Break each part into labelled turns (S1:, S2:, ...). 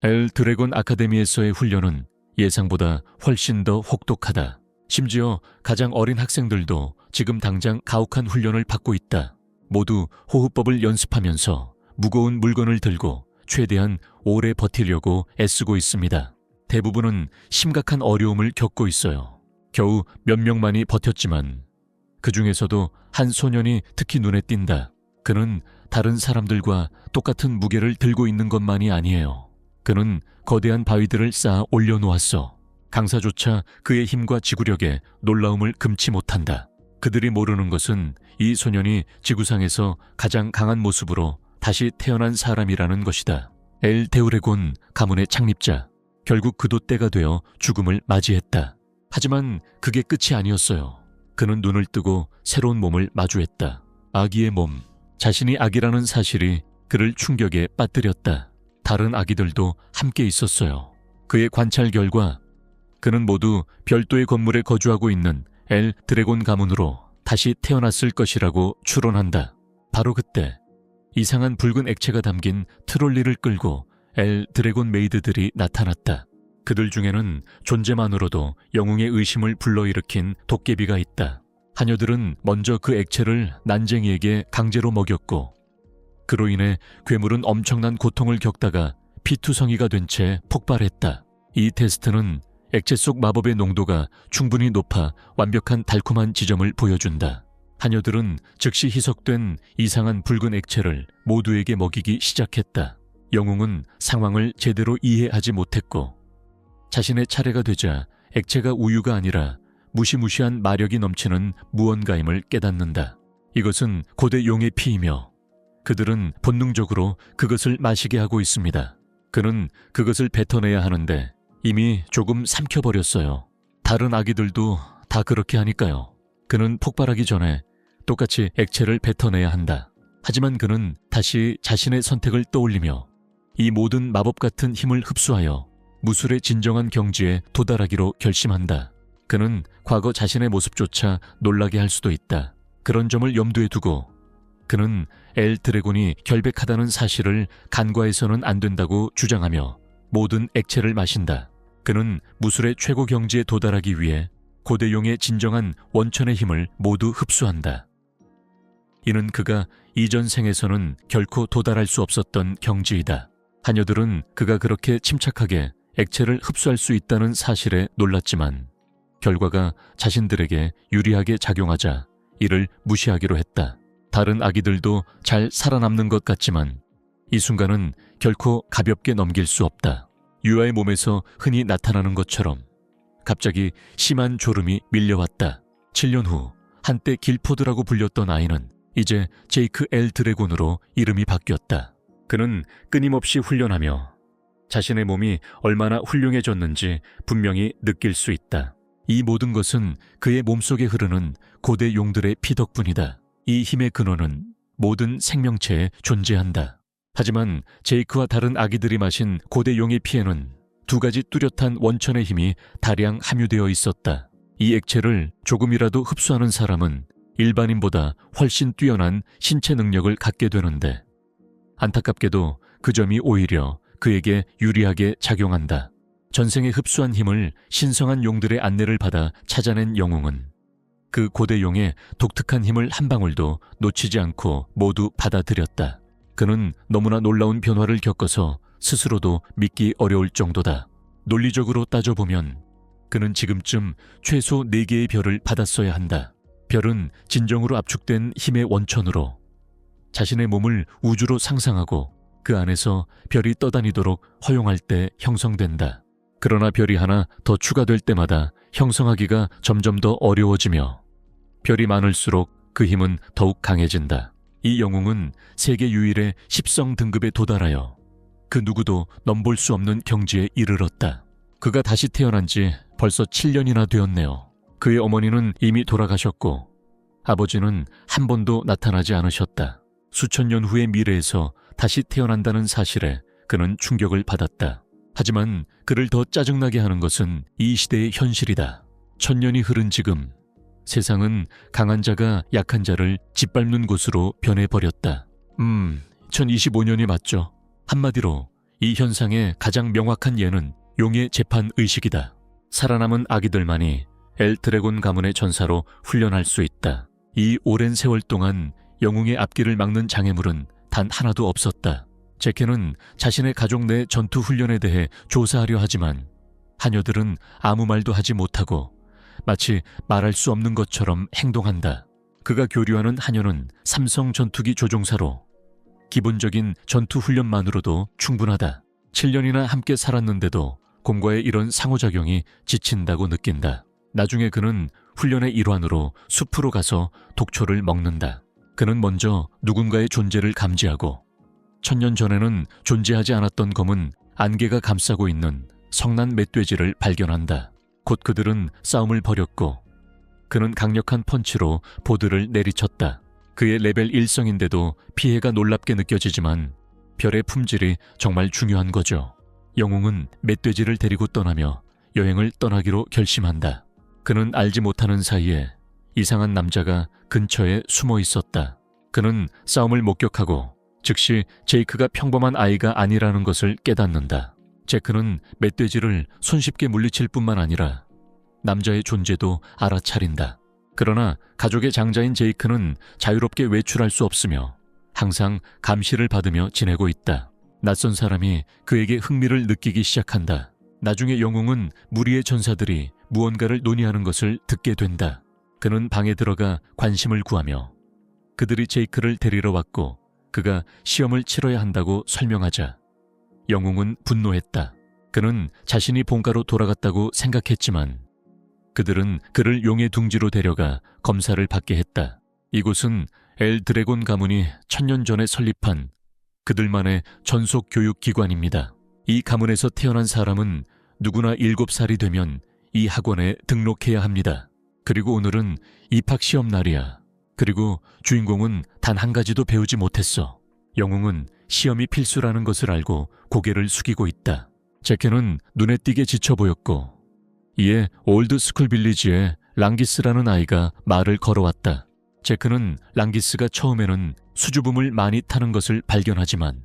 S1: 엘 드래곤 아카데미에서의 훈련은 예상보다 훨씬 더 혹독하다. 심지어 가장 어린 학생들도 지금 당장 가혹한 훈련을 받고 있다. 모두 호흡법을 연습하면서 무거운 물건을 들고 최대한 오래 버티려고 애쓰고 있습니다. 대부분은 심각한 어려움을 겪고 있어요. 겨우 몇 명만이 버텼지만 그 중에서도 한 소년이 특히 눈에 띈다. 그는 다른 사람들과 똑같은 무게를 들고 있는 것만이 아니에요. 그는 거대한 바위들을 쌓아 올려놓았어. 강사조차 그의 힘과 지구력에 놀라움을 금치 못한다. 그들이 모르는 것은 이 소년이 지구상에서 가장 강한 모습으로 다시 태어난 사람이라는 것이다. 엘 데우레곤 가문의 창립자. 결국 그도 때가 되어 죽음을 맞이했다. 하지만 그게 끝이 아니었어요. 그는 눈을 뜨고 새로운 몸을 마주했다. 아기의 몸. 자신이 아기라는 사실이 그를 충격에 빠뜨렸다. 다른 아기들도 함께 있었어요. 그의 관찰 결과 그는 모두 별도의 건물에 거주하고 있는 엘 드래곤 가문으로 다시 태어났을 것이라고 추론한다. 바로 그때 이상한 붉은 액체가 담긴 트롤리를 끌고 엘 드래곤 메이드들이 나타났다. 그들 중에는 존재만으로도 영웅의 의심을 불러일으킨 도깨비가 있다. 하녀들은 먼저 그 액체를 난쟁이에게 강제로 먹였고 그로 인해 괴물은 엄청난 고통을 겪다가 피투성이가 된 채 폭발했다. 이 테스트는 액체 속 마법의 농도가 충분히 높아 완벽한 달콤한 지점을 보여준다. 하녀들은 즉시 희석된 이상한 붉은 액체를 모두에게 먹이기 시작했다. 영웅은 상황을 제대로 이해하지 못했고 자신의 차례가 되자 액체가 우유가 아니라 무시무시한 마력이 넘치는 무언가임을 깨닫는다. 이것은 고대 용의 피이며 그들은 본능적으로 그것을 마시게 하고 있습니다. 그는 그것을 뱉어내야 하는데 이미 조금 삼켜버렸어요. 다른 아기들도 다 그렇게 하니까요. 그는 폭발하기 전에 똑같이 액체를 뱉어내야 한다. 하지만 그는 다시 자신의 선택을 떠올리며 이 모든 마법 같은 힘을 흡수하여 무술의 진정한 경지에 도달하기로 결심한다. 그는 과거 자신의 모습조차 놀라게 할 수도 있다. 그런 점을 염두에 두고 그는 엘 드래곤이 결백하다는 사실을 간과해서는 안 된다고 주장하며 모든 액체를 마신다. 그는 무술의 최고 경지에 도달하기 위해 고대용의 진정한 원천의 힘을 모두 흡수한다. 이는 그가 이전 생에서는 결코 도달할 수 없었던 경지이다. 하녀들은 그가 그렇게 침착하게 액체를 흡수할 수 있다는 사실에 놀랐지만 결과가 자신들에게 유리하게 작용하자 이를 무시하기로 했다. 다른 아기들도 잘 살아남는 것 같지만 이 순간은 결코 가볍게 넘길 수 없다. 유아의 몸에서 흔히 나타나는 것처럼 갑자기 심한 졸음이 밀려왔다. 7년 후 한때 길포드라고 불렸던 아이는 이제 제이크 엘 드래곤으로 이름이 바뀌었다. 그는 끊임없이 훈련하며 자신의 몸이 얼마나 훌륭해졌는지 분명히 느낄 수 있다. 이 모든 것은 그의 몸속에 흐르는 고대 용들의 피 덕분이다. 이 힘의 근원은 모든 생명체에 존재한다. 하지만 제이크와 다른 아기들이 마신 고대 용의 피에는 두 가지 뚜렷한 원천의 힘이 다량 함유되어 있었다. 이 액체를 조금이라도 흡수하는 사람은 일반인보다 훨씬 뛰어난 신체 능력을 갖게 되는데 안타깝게도 그 점이 오히려 그에게 유리하게 작용한다. 전생에 흡수한 힘을 신성한 용들의 안내를 받아 찾아낸 영웅은 그 고대 용의 독특한 힘을 한 방울도 놓치지 않고 모두 받아들였다. 그는 너무나 놀라운 변화를 겪어서 스스로도 믿기 어려울 정도다. 논리적으로 따져보면 그는 지금쯤 최소 4개의 별을 받았어야 한다. 별은 진정으로 압축된 힘의 원천으로 자신의 몸을 우주로 상상하고 그 안에서 별이 떠다니도록 허용할 때 형성된다. 그러나 별이 하나 더 추가될 때마다 형성하기가 점점 더 어려워지며 별이 많을수록 그 힘은 더욱 강해진다. 이 영웅은 세계 유일의 10성 등급에 도달하여 그 누구도 넘볼 수 없는 경지에 이르렀다. 그가 다시 태어난 지 벌써 7년이나 되었네요. 그의 어머니는 이미 돌아가셨고 아버지는 한 번도 나타나지 않으셨다. 수천 년 후의 미래에서 다시 태어난다는 사실에 그는 충격을 받았다. 하지만 그를 더 짜증나게 하는 것은 이 시대의 현실이다. 1000년이 흐른 지금 세상은 강한 자가 약한 자를 짓밟는 곳으로 변해버렸다. 2025년이 맞죠. 한마디로 이 현상의 가장 명확한 예는 용의 재판 의식이다. 살아남은 아기들만이 엘 드래곤 가문의 전사로 훈련할 수 있다. 이 오랜 세월 동안 영웅의 앞길을 막는 장애물은 단 하나도 없었다. 제케는 자신의 가족 내 전투 훈련에 대해 조사하려 하지만 하녀들은 아무 말도 하지 못하고 마치 말할 수 없는 것처럼 행동한다. 그가 교류하는 하녀는 삼성 전투기 조종사로 기본적인 전투 훈련만으로도 충분하다. 7년이나 함께 살았는데도 곰과의 이런 상호작용이 지친다고 느낀다. 나중에 그는 훈련의 일환으로 숲으로 가서 독초를 먹는다. 그는 먼저 누군가의 존재를 감지하고 1000년 전에는 존재하지 않았던 검은 안개가 감싸고 있는 성난 멧돼지를 발견한다. 곧 그들은 싸움을 벌였고 그는 강력한 펀치로 보드를 내리쳤다. 그의 레벨 1성인데도 피해가 놀랍게 느껴지지만 별의 품질이 정말 중요한 거죠. 영웅은 멧돼지를 데리고 떠나며 여행을 떠나기로 결심한다. 그는 알지 못하는 사이에 이상한 남자가 근처에 숨어 있었다. 그는 싸움을 목격하고 즉시 제이크가 평범한 아이가 아니라는 것을 깨닫는다. 제크는 멧돼지를 손쉽게 물리칠 뿐만 아니라 남자의 존재도 알아차린다. 그러나 가족의 장자인 제이크는 자유롭게 외출할 수 없으며 항상 감시를 받으며 지내고 있다. 낯선 사람이 그에게 흥미를 느끼기 시작한다. 나중에 영웅은 무리의 전사들이 무언가를 논의하는 것을 듣게 된다. 그는 방에 들어가 관심을 구하며 그들이 제이크를 데리러 왔고 그가 시험을 치러야 한다고 설명하자 영웅은 분노했다. 그는 자신이 본가로 돌아갔다고 생각했지만 그들은 그를 용의 둥지로 데려가 검사를 받게 했다. 이곳은 엘 드래곤 가문이 1000년 전에 설립한 그들만의 전속 교육 기관입니다. 이 가문에서 태어난 사람은 누구나 7살이 되면 이 학원에 등록해야 합니다. 그리고 오늘은 입학 시험 날이야. 그리고 주인공은 단 한 가지도 배우지 못했어. 영웅은 시험이 필수라는 것을 알고 고개를 숙이고 있다. 제케는 눈에 띄게 지쳐 보였고 이에 올드 스쿨 빌리지에 랑기스라는 아이가 말을 걸어왔다. 제크는 랑기스가 처음에는 수줍음을 많이 타는 것을 발견하지만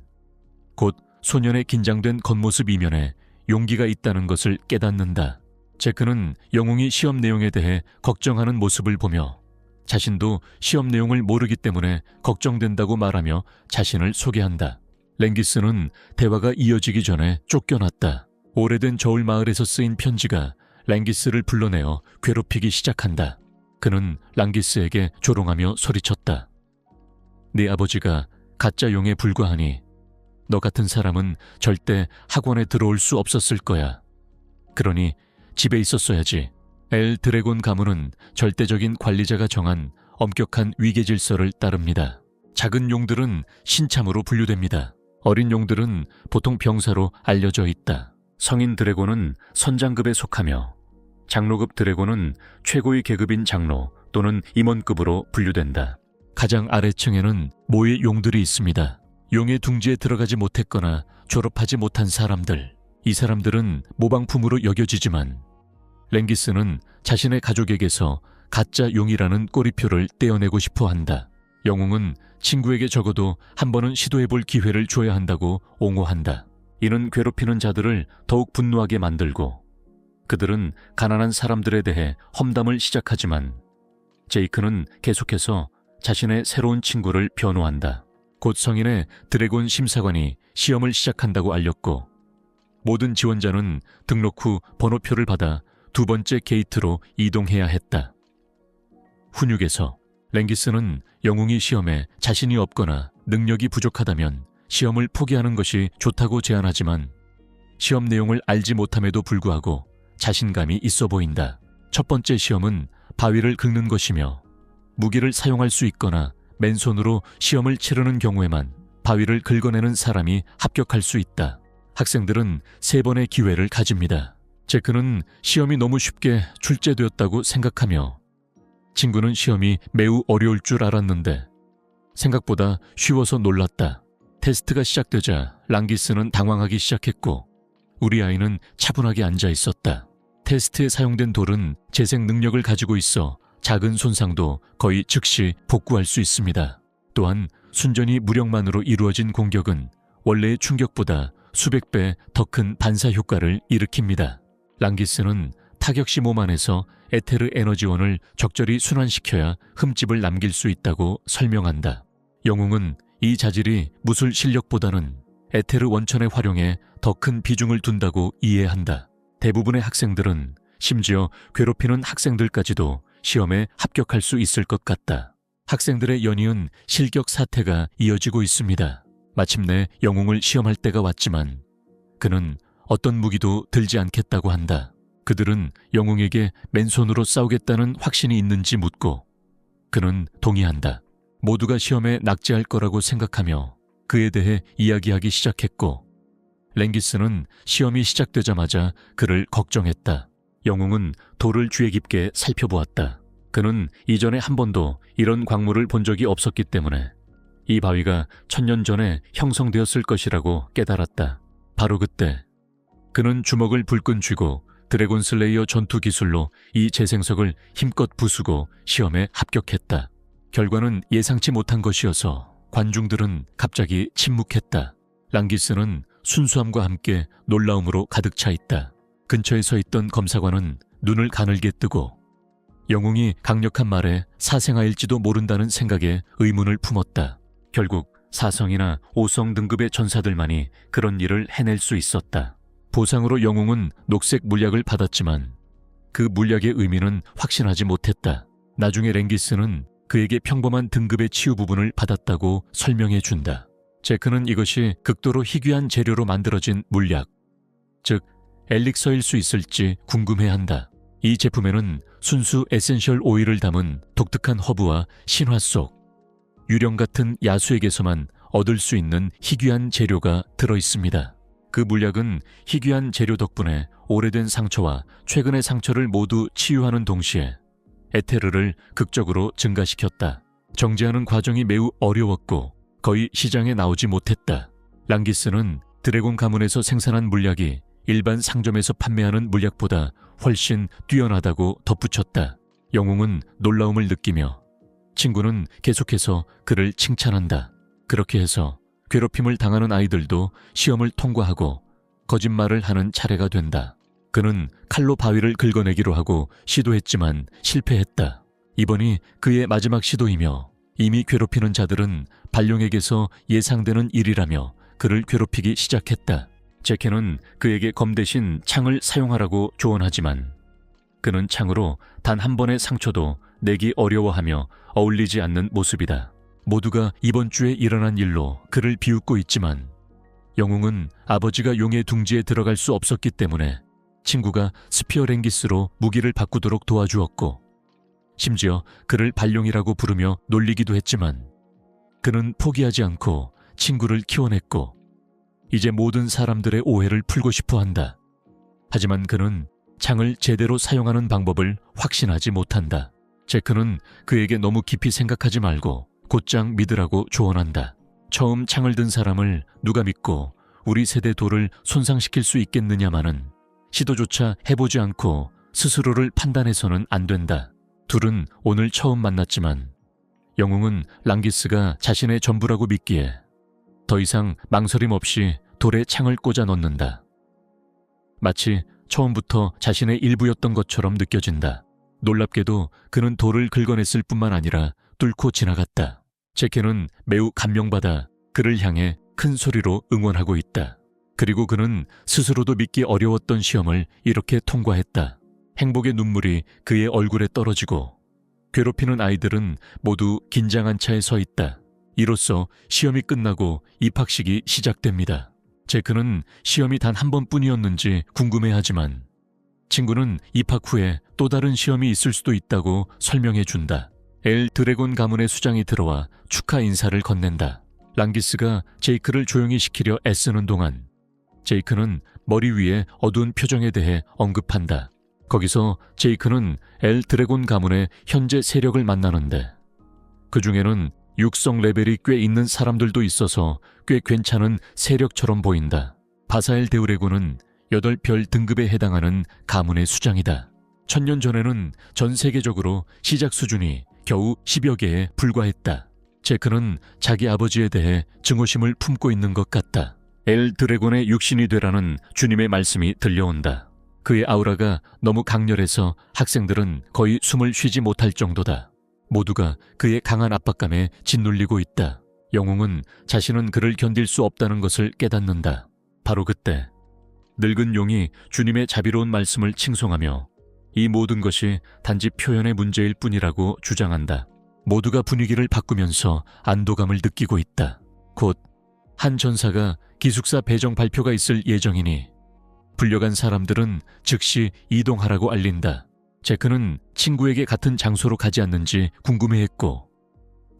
S1: 곧 소년의 긴장된 겉모습 이면에 용기가 있다는 것을 깨닫는다. 제크는 영웅이 시험 내용에 대해 걱정하는 모습을 보며 자신도 시험 내용을 모르기 때문에 걱정된다고 말하며 자신을 소개한다. 랭기스는 대화가 이어지기 전에 쫓겨났다. 오래된 저울 마을에서 쓰인 편지가 랭기스를 불러내어 괴롭히기 시작한다. 그는 랑기스에게 조롱하며 소리쳤다. 네 아버지가 가짜 용에 불과하니 너 같은 사람은 절대 학원에 들어올 수 없었을 거야. 그러니 집에 있었어야지. 엘 드래곤 가문은 절대적인 관리자가 정한 엄격한 위계 질서를 따릅니다. 작은 용들은 신참으로 분류됩니다. 어린 용들은 보통 병사로 알려져 있다. 성인 드래곤은 선장급에 속하며 장로급 드래곤은 최고의 계급인 장로 또는 임원급으로 분류된다. 가장 아래층에는 모의 용들이 있습니다. 용의 둥지에 들어가지 못했거나 졸업하지 못한 사람들. 이 사람들은 모방품으로 여겨지지만 랭기스는 자신의 가족에게서 가짜 용이라는 꼬리표를 떼어내고 싶어 한다. 영웅은 친구에게 적어도 한 번은 시도해볼 기회를 줘야 한다고 옹호한다. 이는 괴롭히는 자들을 더욱 분노하게 만들고 그들은 가난한 사람들에 대해 험담을 시작하지만 제이크는 계속해서 자신의 새로운 친구를 변호한다. 곧 성인의 드래곤 심사관이 시험을 시작한다고 알렸고 모든 지원자는 등록 후 번호표를 받아 두 번째 게이트로 이동해야 했다. 훈육에서 랭기스는 영웅이 시험에 자신이 없거나 능력이 부족하다면 시험을 포기하는 것이 좋다고 제안하지만 시험 내용을 알지 못함에도 불구하고 자신감이 있어 보인다. 첫 번째 시험은 바위를 긁는 것이며 무기를 사용할 수 있거나 맨손으로 시험을 치르는 경우에만 바위를 긁어내는 사람이 합격할 수 있다. 학생들은 3번의 기회를 가집니다. 제크는 시험이 너무 쉽게 출제되었다고 생각하며 친구는 시험이 매우 어려울 줄 알았는데 생각보다 쉬워서 놀랐다. 테스트가 시작되자 랑기스는 당황하기 시작했고 우리 아이는 차분하게 앉아 있었다. 테스트에 사용된 돌은 재생 능력을 가지고 있어 작은 손상도 거의 즉시 복구할 수 있습니다. 또한 순전히 무력만으로 이루어진 공격은 원래의 충격보다 수백 배 더 큰 반사 효과를 일으킵니다. 랑기스는 타격시 몸 안에서 에테르 에너지원을 적절히 순환시켜야 흠집을 남길 수 있다고 설명한다. 영웅은 이 자질이 무술 실력보다는 에테르 원천의 활용에 더 큰 비중을 둔다고 이해한다. 대부분의 학생들은 심지어 괴롭히는 학생들까지도 시험에 합격할 수 있을 것 같다. 학생들의 연이은 실격 사태가 이어지고 있습니다. 마침내 영웅을 시험할 때가 왔지만 그는 어떤 무기도 들지 않겠다고 한다. 그들은 영웅에게 맨손으로 싸우겠다는 확신이 있는지 묻고 그는 동의한다. 모두가 시험에 낙제할 거라고 생각하며 그에 대해 이야기하기 시작했고 랭기스는 시험이 시작되자마자 그를 걱정했다. 영웅은 돌을 주의 깊게 살펴보았다. 그는 이전에 한 번도 이런 광물을 본 적이 없었기 때문에 이 바위가 1000년 전에 형성되었을 것이라고 깨달았다. 바로 그때 그는 주먹을 불끈 쥐고 드래곤 슬레이어 전투 기술로 이 재생석을 힘껏 부수고 시험에 합격했다. 결과는 예상치 못한 것이어서 관중들은 갑자기 침묵했다. 랑기스는 순수함과 함께 놀라움으로 가득 차 있다. 근처에 서 있던 검사관은 눈을 가늘게 뜨고 영웅이 강력한 말에 사생아일지도 모른다는 생각에 의문을 품었다. 결국 4성이나 5성 등급의 전사들만이 그런 일을 해낼 수 있었다. 보상으로 영웅은 녹색 물약을 받았지만 그 물약의 의미는 확신하지 못했다. 나중에 랭기스는 그에게 평범한 등급의 치유 부분을 받았다고 설명해 준다. 제크는 이것이 극도로 희귀한 재료로 만들어진 물약, 즉 엘릭서일 수 있을지 궁금해한다. 이 제품에는 순수 에센셜 오일을 담은 독특한 허브와 신화 속 유령 같은 야수에게서만 얻을 수 있는 희귀한 재료가 들어있습니다. 그 물약은 희귀한 재료 덕분에 오래된 상처와 최근의 상처를 모두 치유하는 동시에 에테르를 극적으로 증가시켰다. 정제하는 과정이 매우 어려웠고 거의 시장에 나오지 못했다. 랑기스는 드래곤 가문에서 생산한 물약이 일반 상점에서 판매하는 물약보다 훨씬 뛰어나다고 덧붙였다. 영웅은 놀라움을 느끼며 친구는 계속해서 그를 칭찬한다. 그렇게 해서 괴롭힘을 당하는 아이들도 시험을 통과하고 거짓말을 하는 차례가 된다. 그는 칼로 바위를 긁어내기로 하고 시도했지만 실패했다. 이번이 그의 마지막 시도이며 이미 괴롭히는 자들은 발룡에게서 예상되는 일이라며 그를 괴롭히기 시작했다. 제케는 그에게 검 대신 창을 사용하라고 조언하지만 그는 창으로 단 한 번의 상처도 내기 어려워하며 어울리지 않는 모습이다. 모두가 이번 주에 일어난 일로 그를 비웃고 있지만 영웅은 아버지가 용의 둥지에 들어갈 수 없었기 때문에 친구가 스피어 랭기스로 무기를 바꾸도록 도와주었고 심지어 그를 발룡이라고 부르며 놀리기도 했지만 그는 포기하지 않고 친구를 키워냈고 이제 모든 사람들의 오해를 풀고 싶어 한다. 하지만 그는 창을 제대로 사용하는 방법을 확신하지 못한다. 제크는 그에게 너무 깊이 생각하지 말고 곧장 믿으라고 조언한다. 처음 창을 든 사람을 누가 믿고 우리 세대 돌을 손상시킬 수 있겠느냐마는 시도조차 해보지 않고 스스로를 판단해서는 안 된다. 둘은 오늘 처음 만났지만 영웅은 랑기스가 자신의 전부라고 믿기에 더 이상 망설임 없이 돌에 창을 꽂아 넣는다. 마치 처음부터 자신의 일부였던 것처럼 느껴진다. 놀랍게도 그는 돌을 긁어냈을 뿐만 아니라 뚫고 지나갔다. 제케는 매우 감명받아 그를 향해 큰 소리로 응원하고 있다. 그리고 그는 스스로도 믿기 어려웠던 시험을 이렇게 통과했다. 행복의 눈물이 그의 얼굴에 떨어지고 괴롭히는 아이들은 모두 긴장한 차에 서 있다. 이로써 시험이 끝나고 입학식이 시작됩니다. 제크는 시험이 단 한 번뿐이었는지 궁금해하지만 친구는 입학 후에 또 다른 시험이 있을 수도 있다고 설명해 준다. 엘 드래곤 가문의 수장이 들어와 축하 인사를 건넨다. 랑기스가 제이크를 조용히 시키려 애쓰는 동안 제이크는 머리 위에 어두운 표정에 대해 언급한다. 거기서 제이크는 엘 드래곤 가문의 현재 세력을 만나는데 그 중에는 육성 레벨이 꽤 있는 사람들도 있어서 꽤 괜찮은 세력처럼 보인다. 바사엘 데우레군은 8별 등급에 해당하는 가문의 수장이다. 1000년 전에는 전 세계적으로 시작 수준이 겨우 10여 개에 불과했다. 제크는 자기 아버지에 대해 증오심을 품고 있는 것 같다. 엘 드래곤의 육신이 되라는 주님의 말씀이 들려온다. 그의 아우라가 너무 강렬해서 학생들은 거의 숨을 쉬지 못할 정도다. 모두가 그의 강한 압박감에 짓눌리고 있다. 영웅은 자신은 그를 견딜 수 없다는 것을 깨닫는다. 바로 그때 늙은 용이 주님의 자비로운 말씀을 칭송하며 이 모든 것이 단지 표현의 문제일 뿐이라고 주장한다. 모두가 분위기를 바꾸면서 안도감을 느끼고 있다. 곧 한 전사가 기숙사 배정 발표가 있을 예정이니 불려간 사람들은 즉시 이동하라고 알린다. 제크는 친구에게 같은 장소로 가지 않는지 궁금해했고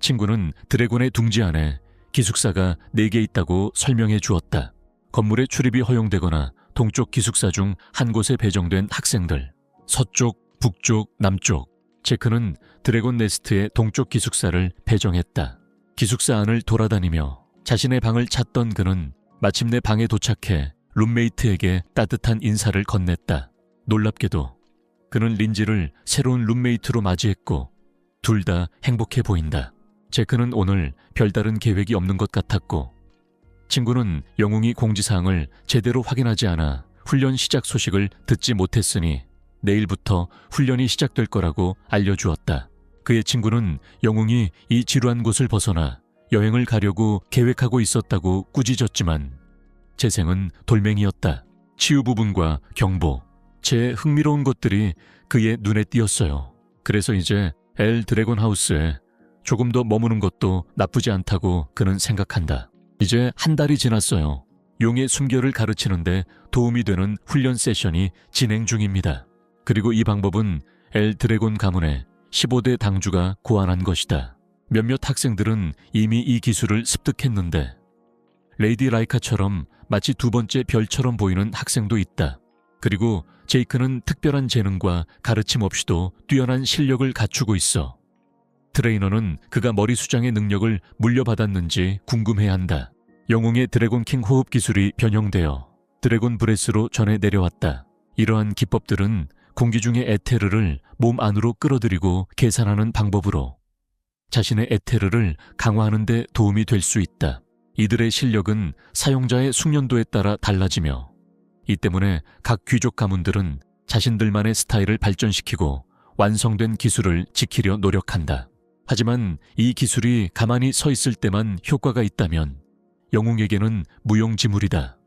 S1: 친구는 드래곤의 둥지 안에 기숙사가 4개 있다고 설명해 주었다. 건물에 출입이 허용되거나 동쪽 기숙사 중 한 곳에 배정된 학생들, 서쪽, 북쪽, 남쪽. 제크는 드래곤 네스트의 동쪽 기숙사를 배정했다. 기숙사 안을 돌아다니며 자신의 방을 찾던 그는 마침내 방에 도착해 룸메이트에게 따뜻한 인사를 건넸다. 놀랍게도 그는 린지를 새로운 룸메이트로 맞이했고 둘 다 행복해 보인다. 제크는 오늘 별다른 계획이 없는 것 같았고 친구는 영웅이 공지사항을 제대로 확인하지 않아 훈련 시작 소식을 듣지 못했으니 내일부터 훈련이 시작될 거라고 알려주었다. 그의 친구는 영웅이 이 지루한 곳을 벗어나 여행을 가려고 계획하고 있었다고 꾸짖었지만 재생은 돌멩이였다. 치유 부분과 경보, 제 흥미로운 것들이 그의 눈에 띄었어요. 그래서 이제 엘 드래곤 하우스에 조금 더 머무는 것도 나쁘지 않다고 그는 생각한다. 이제 한 달이 지났어요. 용의 숨결을 가르치는데 도움이 되는 훈련 세션이 진행 중입니다. 그리고 이 방법은 엘 드래곤 가문의 15대 당주가 고안한 것이다. 몇몇 학생들은 이미 이 기술을 습득했는데 레이디 라이카처럼 마치 두 번째 별처럼 보이는 학생도 있다. 그리고 제이크는 특별한 재능과 가르침 없이도 뛰어난 실력을 갖추고 있어. 트레이너는 그가 머리 수장의 능력을 물려받았는지 궁금해한다. 영웅의 드래곤킹 호흡 기술이 변형되어 드래곤 브레스로 전해 내려왔다. 이러한 기법들은 공기 중의 에테르를 몸 안으로 끌어들이고 계산하는 방법으로 자신의 에테르를 강화하는 데 도움이 될 수 있다. 이들의 실력은 사용자의 숙련도에 따라 달라지며 이 때문에 각 귀족 가문들은 자신들만의 스타일을 발전시키고 완성된 기술을 지키려 노력한다. 하지만 이 기술이 가만히 서 있을 때만 효과가 있다면 영웅에게는 무용지물이다.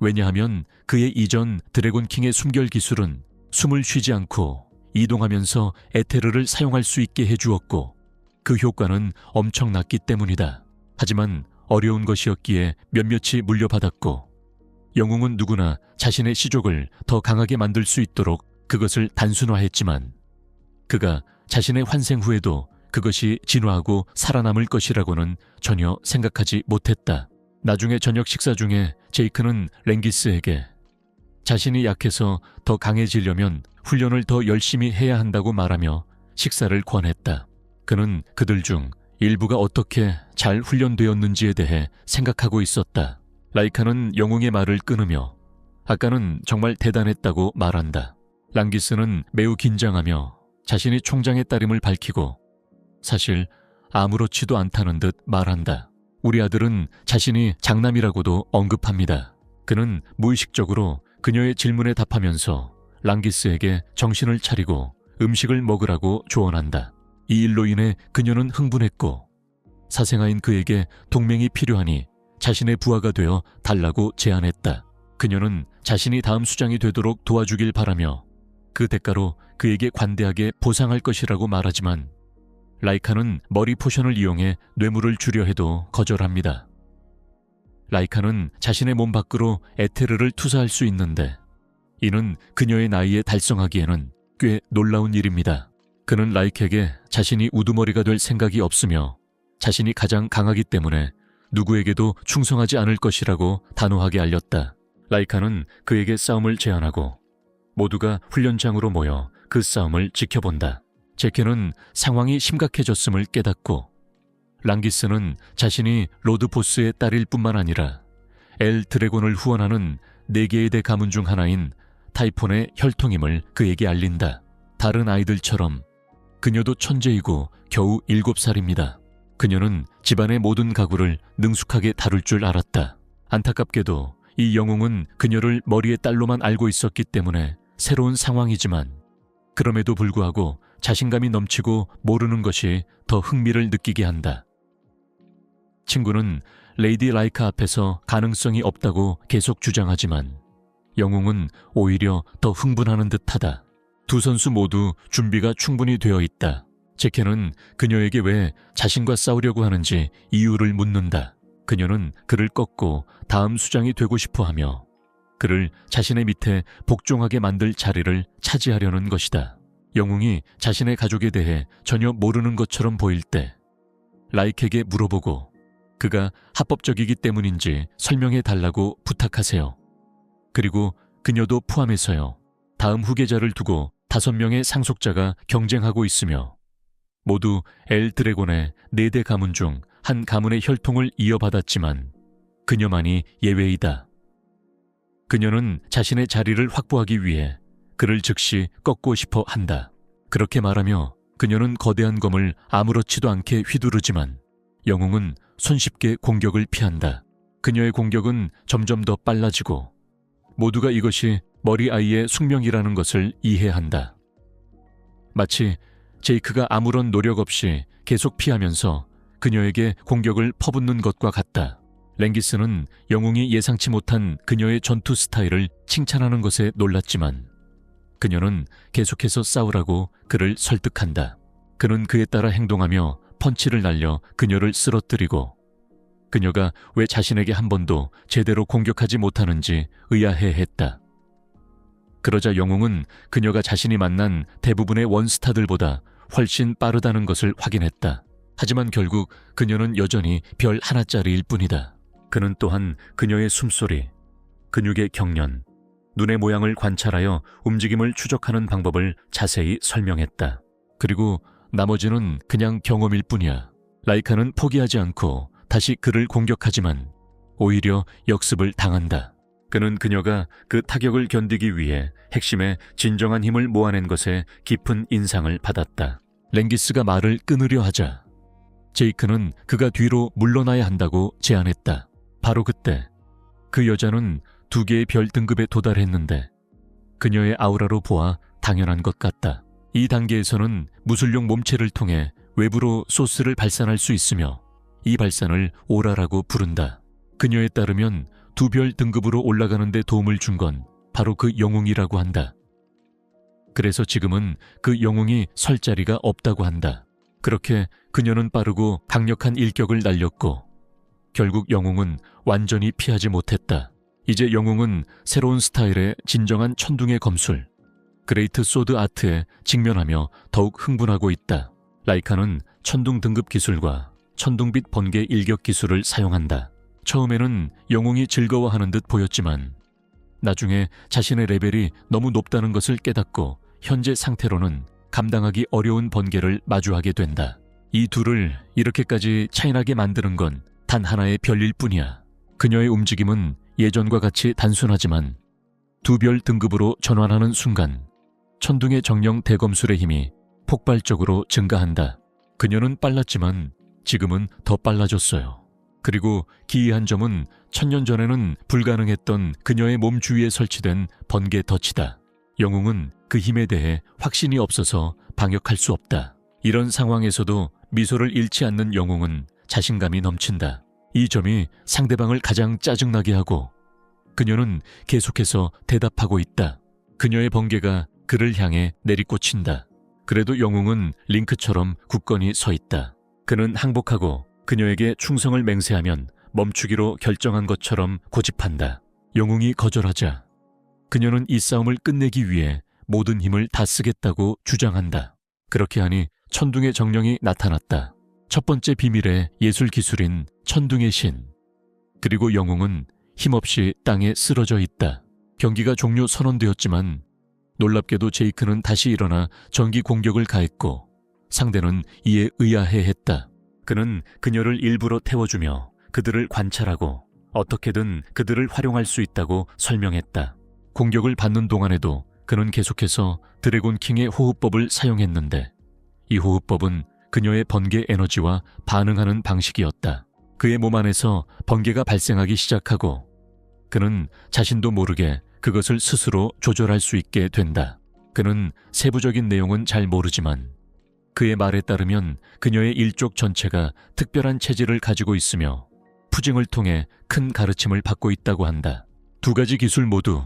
S1: 왜냐하면 그의 이전 드래곤킹의 숨결 기술은 숨을 쉬지 않고 이동하면서 에테르를 사용할 수 있게 해주었고 그 효과는 엄청났기 때문이다. 하지만 어려운 것이었기에 몇몇이 물려받았고 영웅은 누구나 자신의 시족을 더 강하게 만들 수 있도록 그것을 단순화했지만 그가 자신의 환생 후에도 그것이 진화하고 살아남을 것이라고는 전혀 생각하지 못했다. 나중에 저녁 식사 중에 제이크는 랭기스에게 자신이 약해서 더 강해지려면 훈련을 더 열심히 해야 한다고 말하며 식사를 권했다. 그는 그들 중 일부가 어떻게 잘 훈련되었는지에 대해 생각하고 있었다. 라이카는 영웅의 말을 끊으며 아까는 정말 대단했다고 말한다. 랑기스는 매우 긴장하며 자신이 총장의 따름을 밝히고 사실 아무렇지도 않다는 듯 말한다. 우리 아들은 자신이 장남이라고도 언급합니다. 그는 무의식적으로 그녀의 질문에 답하면서 랑기스에게 정신을 차리고 음식을 먹으라고 조언한다. 이 일로 인해 그녀는 흥분했고 사생아인 그에게 동맹이 필요하니 자신의 부하가 되어 달라고 제안했다. 그녀는 자신이 다음 수장이 되도록 도와주길 바라며 그 대가로 그에게 관대하게 보상할 것이라고 말하지만 라이카는 머리 포션을 이용해 뇌물을 주려 해도 거절합니다. 라이카는 자신의 몸 밖으로 에테르를 투사할 수 있는데 이는 그녀의 나이에 달성하기에는 꽤 놀라운 일입니다. 그는 라이카에게 자신이 우두머리가 될 생각이 없으며 자신이 가장 강하기 때문에 누구에게도 충성하지 않을 것이라고 단호하게 알렸다. 라이카는 그에게 싸움을 제안하고 모두가 훈련장으로 모여 그 싸움을 지켜본다. 제케는 상황이 심각해졌음을 깨닫고 랑기스는 자신이 로드포스의 딸일 뿐만 아니라 엘 드래곤을 후원하는 4개의 대 가문 중 하나인 타이폰의 혈통임을 그에게 알린다. 다른 아이들처럼 그녀도 천재이고 겨우 7살입니다. 그녀는 집안의 모든 가구를 능숙하게 다룰 줄 알았다. 안타깝게도 이 영웅은 그녀를 머리의 딸로만 알고 있었기 때문에 새로운 상황이지만 그럼에도 불구하고 자신감이 넘치고 모르는 것이 더 흥미를 느끼게 한다. 친구는 레이디 라이카 앞에서 가능성이 없다고 계속 주장하지만 영웅은 오히려 더 흥분하는 듯하다. 두 선수 모두 준비가 충분히 되어 있다. 제켄은 그녀에게 왜 자신과 싸우려고 하는지 이유를 묻는다. 그녀는 그를 꺾고 다음 수장이 되고 싶어 하며 그를 자신의 밑에 복종하게 만들 자리를 차지하려는 것이다. 영웅이 자신의 가족에 대해 전혀 모르는 것처럼 보일 때 라이크에게 물어보고 그가 합법적이기 때문인지 설명해 달라고 부탁하세요. 그리고 그녀도 포함해서요. 다음 후계자를 두고 5명의 상속자가 경쟁하고 있으며 모두 엘 드래곤의 4대 가문 중 한 가문의 혈통을 이어받았지만 그녀만이 예외이다. 그녀는 자신의 자리를 확보하기 위해 그를 즉시 꺾고 싶어 한다. 그렇게 말하며 그녀는 거대한 검을 아무렇지도 않게 휘두르지만 영웅은 손쉽게 공격을 피한다. 그녀의 공격은 점점 더 빨라지고 모두가 이것이 머리 아이의 숙명이라는 것을 이해한다. 마치 제이크가 아무런 노력 없이 계속 피하면서 그녀에게 공격을 퍼붓는 것과 같다. 랭기스는 영웅이 예상치 못한 그녀의 전투 스타일을 칭찬하는 것에 놀랐지만 그녀는 계속해서 싸우라고 그를 설득한다. 그는 그에 따라 행동하며 펀치를 날려 그녀를 쓰러뜨리고 그녀가 왜 자신에게 한 번도 제대로 공격하지 못하는지 의아해했다. 그러자 영웅은 그녀가 자신이 만난 대부분의 원스타들보다 훨씬 빠르다는 것을 확인했다. 하지만 결국 그녀는 여전히 별 하나짜리일 뿐이다. 그는 또한 그녀의 숨소리, 근육의 경련, 눈의 모양을 관찰하여 움직임을 추적하는 방법을 자세히 설명했다. 그리고 나머지는 그냥 경험일 뿐이야. 라이카는 포기하지 않고 다시 그를 공격하지만 오히려 역습을 당한다. 그는 그녀가 그 타격을 견디기 위해 핵심의 진정한 힘을 모아낸 것에 깊은 인상을 받았다. 랭기스가 말을 끊으려 하자 제이크는 그가 뒤로 물러나야 한다고 제안했다. 바로 그때 그 여자는 2개의 별 등급에 도달했는데 그녀의 아우라로 보아 당연한 것 같다. 이 단계에서는 무술용 몸체를 통해 외부로 소스를 발산할 수 있으며 이 발산을 오라라고 부른다. 그녀에 따르면 2별 등급으로 올라가는 데 도움을 준 건 바로 그 영웅이라고 한다. 그래서 지금은 그 영웅이 설 자리가 없다고 한다. 그렇게 그녀는 빠르고 강력한 일격을 날렸고 결국 영웅은 완전히 피하지 못했다. 이제 영웅은 새로운 스타일의 진정한 천둥의 검술, 그레이트 소드 아트에 직면하며 더욱 흥분하고 있다. 라이카는 천둥 등급 기술과 천둥빛 번개 일격 기술을 사용한다. 처음에는 영웅이 즐거워하는 듯 보였지만 나중에 자신의 레벨이 너무 높다는 것을 깨닫고 현재 상태로는 감당하기 어려운 번개를 마주하게 된다. 이 둘을 이렇게까지 차이나게 만드는 건 단 하나의 별일 뿐이야. 그녀의 움직임은 예전과 같이 단순하지만 2별 등급으로 전환하는 순간 천둥의 정령 대검술의 힘이 폭발적으로 증가한다. 그녀는 빨랐지만 지금은 더 빨라졌어요. 그리고 기이한 점은 1000년 전에는 불가능했던 그녀의 몸 주위에 설치된 번개 덫이다. 영웅은 그 힘에 대해 확신이 없어서 방역할 수 없다. 이런 상황에서도 미소를 잃지 않는 영웅은 자신감이 넘친다. 이 점이 상대방을 가장 짜증나게 하고 그녀는 계속해서 대답하고 있다. 그녀의 번개가 그를 향해 내리꽂힌다. 그래도 영웅은 링크처럼 굳건히 서 있다. 그는 항복하고 그녀에게 충성을 맹세하면 멈추기로 결정한 것처럼 고집한다. 영웅이 거절하자 그녀는 이 싸움을 끝내기 위해 모든 힘을 다 쓰겠다고 주장한다. 그렇게 하니 천둥의 정령이 나타났다. 첫 번째 비밀의 예술 기술인 천둥의 신. 그리고 영웅은 힘없이 땅에 쓰러져 있다. 경기가 종료 선언되었지만 놀랍게도 제이크는 다시 일어나 전기 공격을 가했고 상대는 이에 의아해했다. 그는 그녀를 일부러 태워주며 그들을 관찰하고 어떻게든 그들을 활용할 수 있다고 설명했다. 공격을 받는 동안에도 그는 계속해서 드래곤 킹의 호흡법을 사용했는데 이 호흡법은 그녀의 번개 에너지와 반응하는 방식이었다. 그의 몸 안에서 번개가 발생하기 시작하고 그는 자신도 모르게 그것을 스스로 조절할 수 있게 된다. 그는 세부적인 내용은 잘 모르지만 그의 말에 따르면 그녀의 일족 전체가 특별한 체질을 가지고 있으며 푸징을 통해 큰 가르침을 받고 있다고 한다. 두 가지 기술 모두.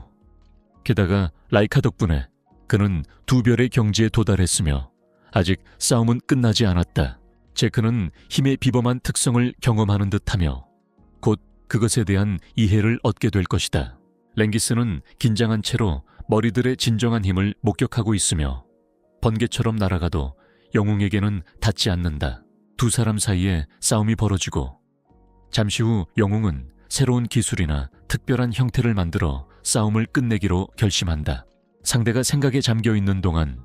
S1: 게다가 라이카 덕분에 그는 두 별의 경지에 도달했으며 아직 싸움은 끝나지 않았다. 제크는 힘의 비범한 특성을 경험하는 듯하며 곧 그것에 대한 이해를 얻게 될 것이다. 랭기스는 긴장한 채로 머리들의 진정한 힘을 목격하고 있으며 번개처럼 날아가도 영웅에게는 닿지 않는다. 두 사람 사이에 싸움이 벌어지고 잠시 후 영웅은 새로운 기술이나 특별한 형태를 만들어 싸움을 끝내기로 결심한다. 상대가 생각에 잠겨 있는 동안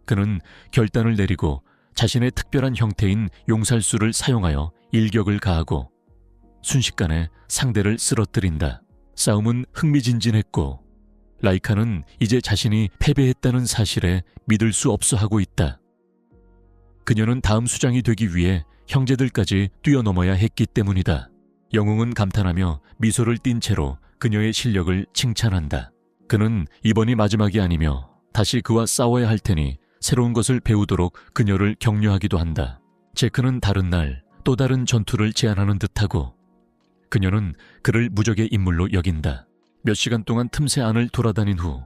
S1: 그는 결단을 내리고 자신의 특별한 형태인 용살수를 사용하여 일격을 가하고 순식간에 상대를 쓰러뜨린다. 싸움은 흥미진진했고 라이카는 이제 자신이 패배했다는 사실에 믿을 수 없어 하고 있다. 그녀는 다음 수장이 되기 위해 형제들까지 뛰어넘어야 했기 때문이다. 영웅은 감탄하며 미소를 띤 채로 그녀의 실력을 칭찬한다. 그는 이번이 마지막이 아니며 다시 그와 싸워야 할 테니 새로운 것을 배우도록 그녀를 격려하기도 한다. 제크는 다른 날 또 다른 전투를 제안하는 듯하고 그녀는 그를 무적의 인물로 여긴다. 몇 시간 동안 틈새 안을 돌아다닌 후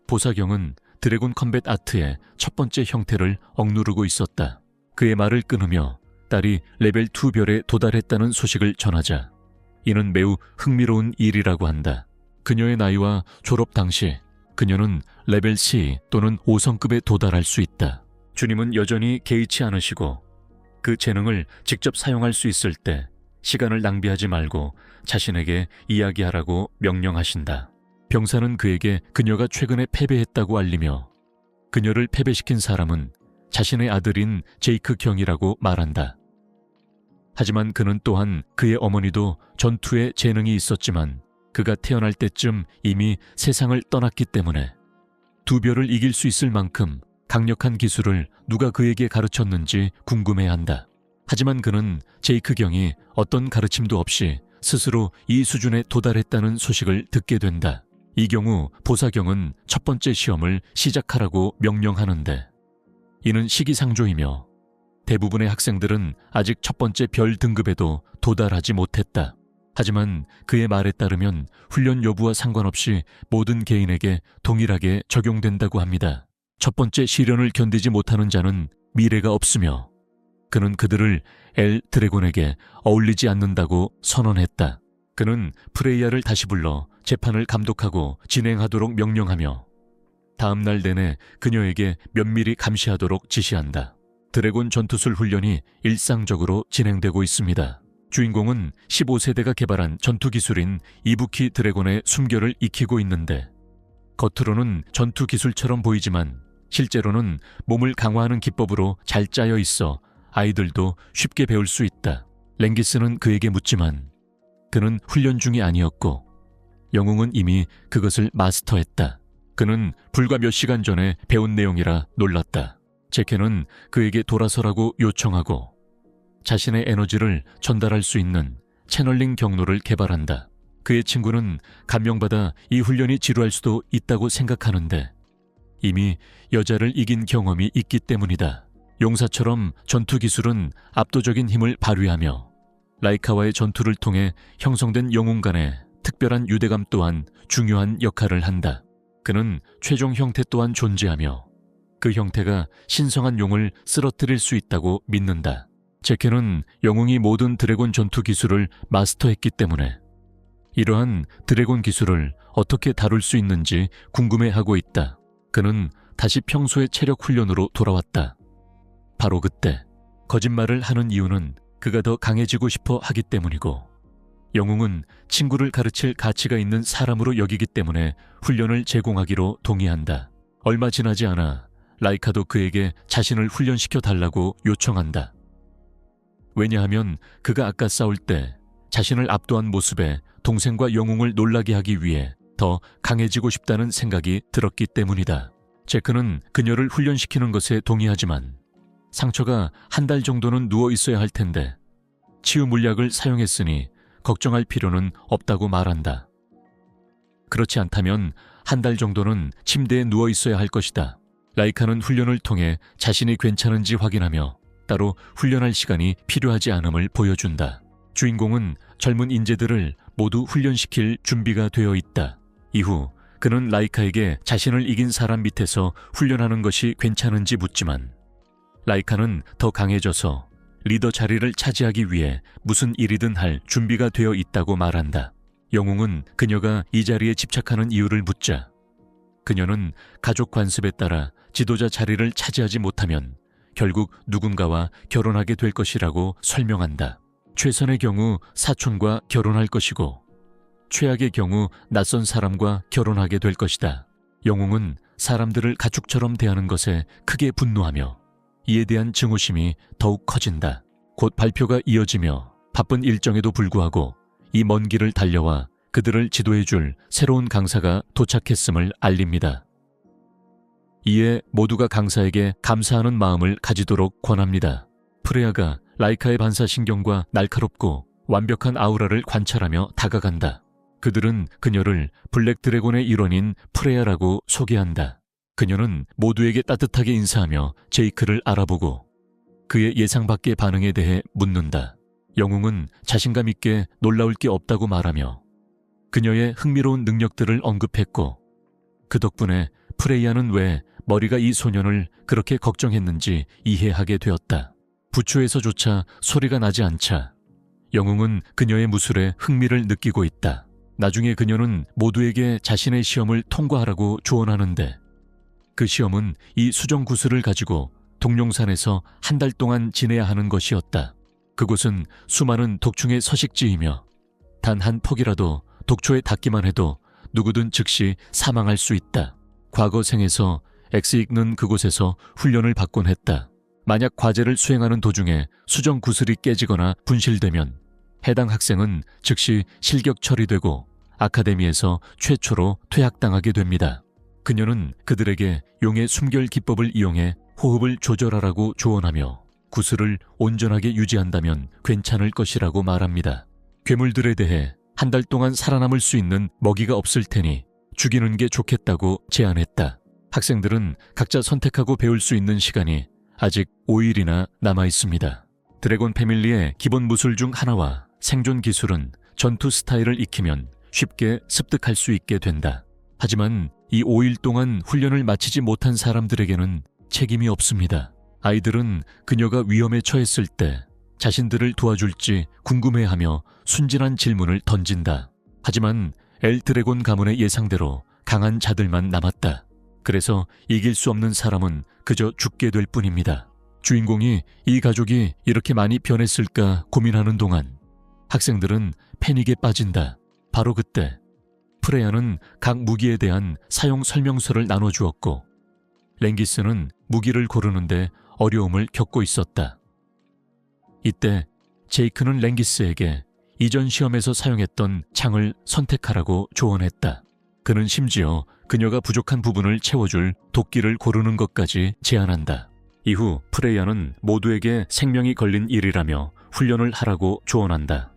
S1: 보사경은 드래곤 컴뱃 아트의 첫 번째 형태를 억누르고 있었다. 그의 말을 끊으며 딸이 레벨 2 별에 도달했다는 소식을 전하자 이는 매우 흥미로운 일이라고 한다. 그녀의 나이와 졸업 당시 그녀는 레벨 C 또는 5성급에 도달할 수 있다. 주님은 여전히 개의치 않으시고 그 재능을 직접 사용할 수 있을 때 시간을 낭비하지 말고 자신에게 이야기하라고 명령하신다. 병사는 그에게 그녀가 최근에 패배했다고 알리며 그녀를 패배시킨 사람은 자신의 아들인 제이크 경이라고 말한다. 하지만 그는 또한 그의 어머니도 전투에 재능이 있었지만 그가 태어날 때쯤 이미 세상을 떠났기 때문에 두 별을 이길 수 있을 만큼 강력한 기술을 누가 그에게 가르쳤는지 궁금해한다. 하지만 그는 제이크 경이 어떤 가르침도 없이 스스로 이 수준에 도달했다는 소식을 듣게 된다. 이 경우 보사경은 첫 번째 시험을 시작하라고 명령하는데 이는 시기상조이며 대부분의 학생들은 아직 첫 번째 별 등급에도 도달하지 못했다. 하지만 그의 말에 따르면 훈련 여부와 상관없이 모든 개인에게 동일하게 적용된다고 합니다. 첫 번째 시련을 견디지 못하는 자는 미래가 없으며 그는 그들을 엘 드래곤에게 어울리지 않는다고 선언했다. 그는 프레이야를 다시 불러 재판을 감독하고 진행하도록 명령하며 다음 날 내내 그녀에게 면밀히 감시하도록 지시한다. 드래곤 전투술 훈련이 일상적으로 진행되고 있습니다. 주인공은 15세대가 개발한 전투기술인 이부키 드래곤의 숨결을 익히고 있는데 겉으로는 전투기술처럼 보이지만 실제로는 몸을 강화하는 기법으로 잘 짜여 있어 아이들도 쉽게 배울 수 있다. 랭기스는 그에게 묻지만 그는 훈련 중이 아니었고 영웅은 이미 그것을 마스터했다. 그는 불과 몇 시간 전에 배운 내용이라 놀랐다. 제케는 그에게 돌아서라고 요청하고 자신의 에너지를 전달할 수 있는 채널링 경로를 개발한다. 그의 친구는 감명받아 이 훈련이 지루할 수도 있다고 생각하는데 이미 여자를 이긴 경험이 있기 때문이다. 용사처럼 전투 기술은 압도적인 힘을 발휘하며 라이카와의 전투를 통해 형성된 영웅 간의 특별한 유대감 또한 중요한 역할을 한다. 그는 최종 형태 또한 존재하며 그 형태가 신성한 용을 쓰러뜨릴 수 있다고 믿는다. 제케는 영웅이 모든 드래곤 전투 기술을 마스터했기 때문에 이러한 드래곤 기술을 어떻게 다룰 수 있는지 궁금해하고 있다. 그는 다시 평소의 체력 훈련으로 돌아왔다. 바로 그때 거짓말을 하는 이유는 그가 더 강해지고 싶어 하기 때문이고 영웅은 친구를 가르칠 가치가 있는 사람으로 여기기 때문에 훈련을 제공하기로 동의한다. 얼마 지나지 않아 라이카도 그에게 자신을 훈련시켜 달라고 요청한다. 왜냐하면 그가 아까 싸울 때 자신을 압도한 모습에 동생과 영웅을 놀라게 하기 위해 더 강해지고 싶다는 생각이 들었기 때문이다. 제크는 그녀를 훈련시키는 것에 동의하지만 상처가 한 달 정도는 누워 있어야 할 텐데 치유 물약을 사용했으니 걱정할 필요는 없다고 말한다. 그렇지 않다면 한 달 정도는 침대에 누워 있어야 할 것이다. 라이카는 훈련을 통해 자신이 괜찮은지 확인하며 따로 훈련할 시간이 필요하지 않음을 보여준다. 주인공은 젊은 인재들을 모두 훈련시킬 준비가 되어 있다. 이후 그는 라이카에게 자신을 이긴 사람 밑에서 훈련하는 것이 괜찮은지 묻지만 라이카는 더 강해져서 리더 자리를 차지하기 위해 무슨 일이든 할 준비가 되어 있다고 말한다. 영웅은 그녀가 이 자리에 집착하는 이유를 묻자 그녀는 가족 관습에 따라 지도자 자리를 차지하지 못하면 결국 누군가와 결혼하게 될 것이라고 설명한다. 최선의 경우 사촌과 결혼할 것이고 최악의 경우 낯선 사람과 결혼하게 될 것이다. 영웅은 사람들을 가축처럼 대하는 것에 크게 분노하며 이에 대한 증오심이 더욱 커진다. 곧 발표가 이어지며 바쁜 일정에도 불구하고 이 먼 길을 달려와 그들을 지도해줄 새로운 강사가 도착했음을 알립니다. 이에 모두가 강사에게 감사하는 마음을 가지도록 권합니다. 프레야가 라이카의 반사신경과 날카롭고 완벽한 아우라를 관찰하며 다가간다. 그들은 그녀를 블랙 드래곤의 일원인 프레야라고 소개한다. 그녀는 모두에게 따뜻하게 인사하며 제이크를 알아보고 그의 예상 밖의 반응에 대해 묻는다. 영웅은 자신감 있게 놀라울 게 없다고 말하며 그녀의 흥미로운 능력들을 언급했고 그 덕분에 프레이야는 왜 머리가 이 소년을 그렇게 걱정했는지 이해하게 되었다. 부추에서조차 소리가 나지 않자 영웅은 그녀의 무술에 흥미를 느끼고 있다. 나중에 그녀는 모두에게 자신의 시험을 통과하라고 조언하는데 그 시험은 이 수정 구슬을 가지고 동룡산에서 한 달 동안 지내야 하는 것이었다. 그곳은 수많은 독충의 서식지이며 단 한 폭이라도 독초에 닿기만 해도 누구든 즉시 사망할 수 있다. 과거 생에서 엑스익는 그곳에서 훈련을 받곤 했다. 만약 과제를 수행하는 도중에 수정 구슬이 깨지거나 분실되면 해당 학생은 즉시 실격 처리되고 아카데미에서 최초로 퇴학당하게 됩니다. 그녀는 그들에게 용의 숨결 기법을 이용해 호흡을 조절하라고 조언하며 구슬을 온전하게 유지한다면 괜찮을 것이라고 말합니다. 괴물들에 대해 한 달 동안 살아남을 수 있는 먹이가 없을 테니 죽이는 게 좋겠다고 제안했다. 학생들은 각자 선택하고 배울 수 있는 시간이 아직 5일이나 남아 있습니다. 드래곤 패밀리의 기본 무술 중 하나와 생존 기술은 전투 스타일을 익히면 쉽게 습득할 수 있게 된다. 하지만 이 5일 동안 훈련을 마치지 못한 사람들에게는 책임이 없습니다. 아이들은 그녀가 위험에 처했을 때 자신들을 도와줄지 궁금해하며 순진한 질문을 던진다. 하지만 엘 드래곤 가문의 예상대로 강한 자들만 남았다. 그래서 이길 수 없는 사람은 그저 죽게 될 뿐입니다. 주인공이 이 가족이 이렇게 많이 변했을까 고민하는 동안 학생들은 패닉에 빠진다. 바로 그때 프레야는 각 무기에 대한 사용 설명서를 나눠주었고 랭기스는 무기를 고르는데 어려움을 겪고 있었다. 이때 제이크는 랭기스에게 이전 시험에서 사용했던 창을 선택하라고 조언했다. 그는 심지어 그녀가 부족한 부분을 채워줄 도끼를 고르는 것까지 제안한다. 이후 프레야는 모두에게 생명이 걸린 일이라며 훈련을 하라고 조언한다.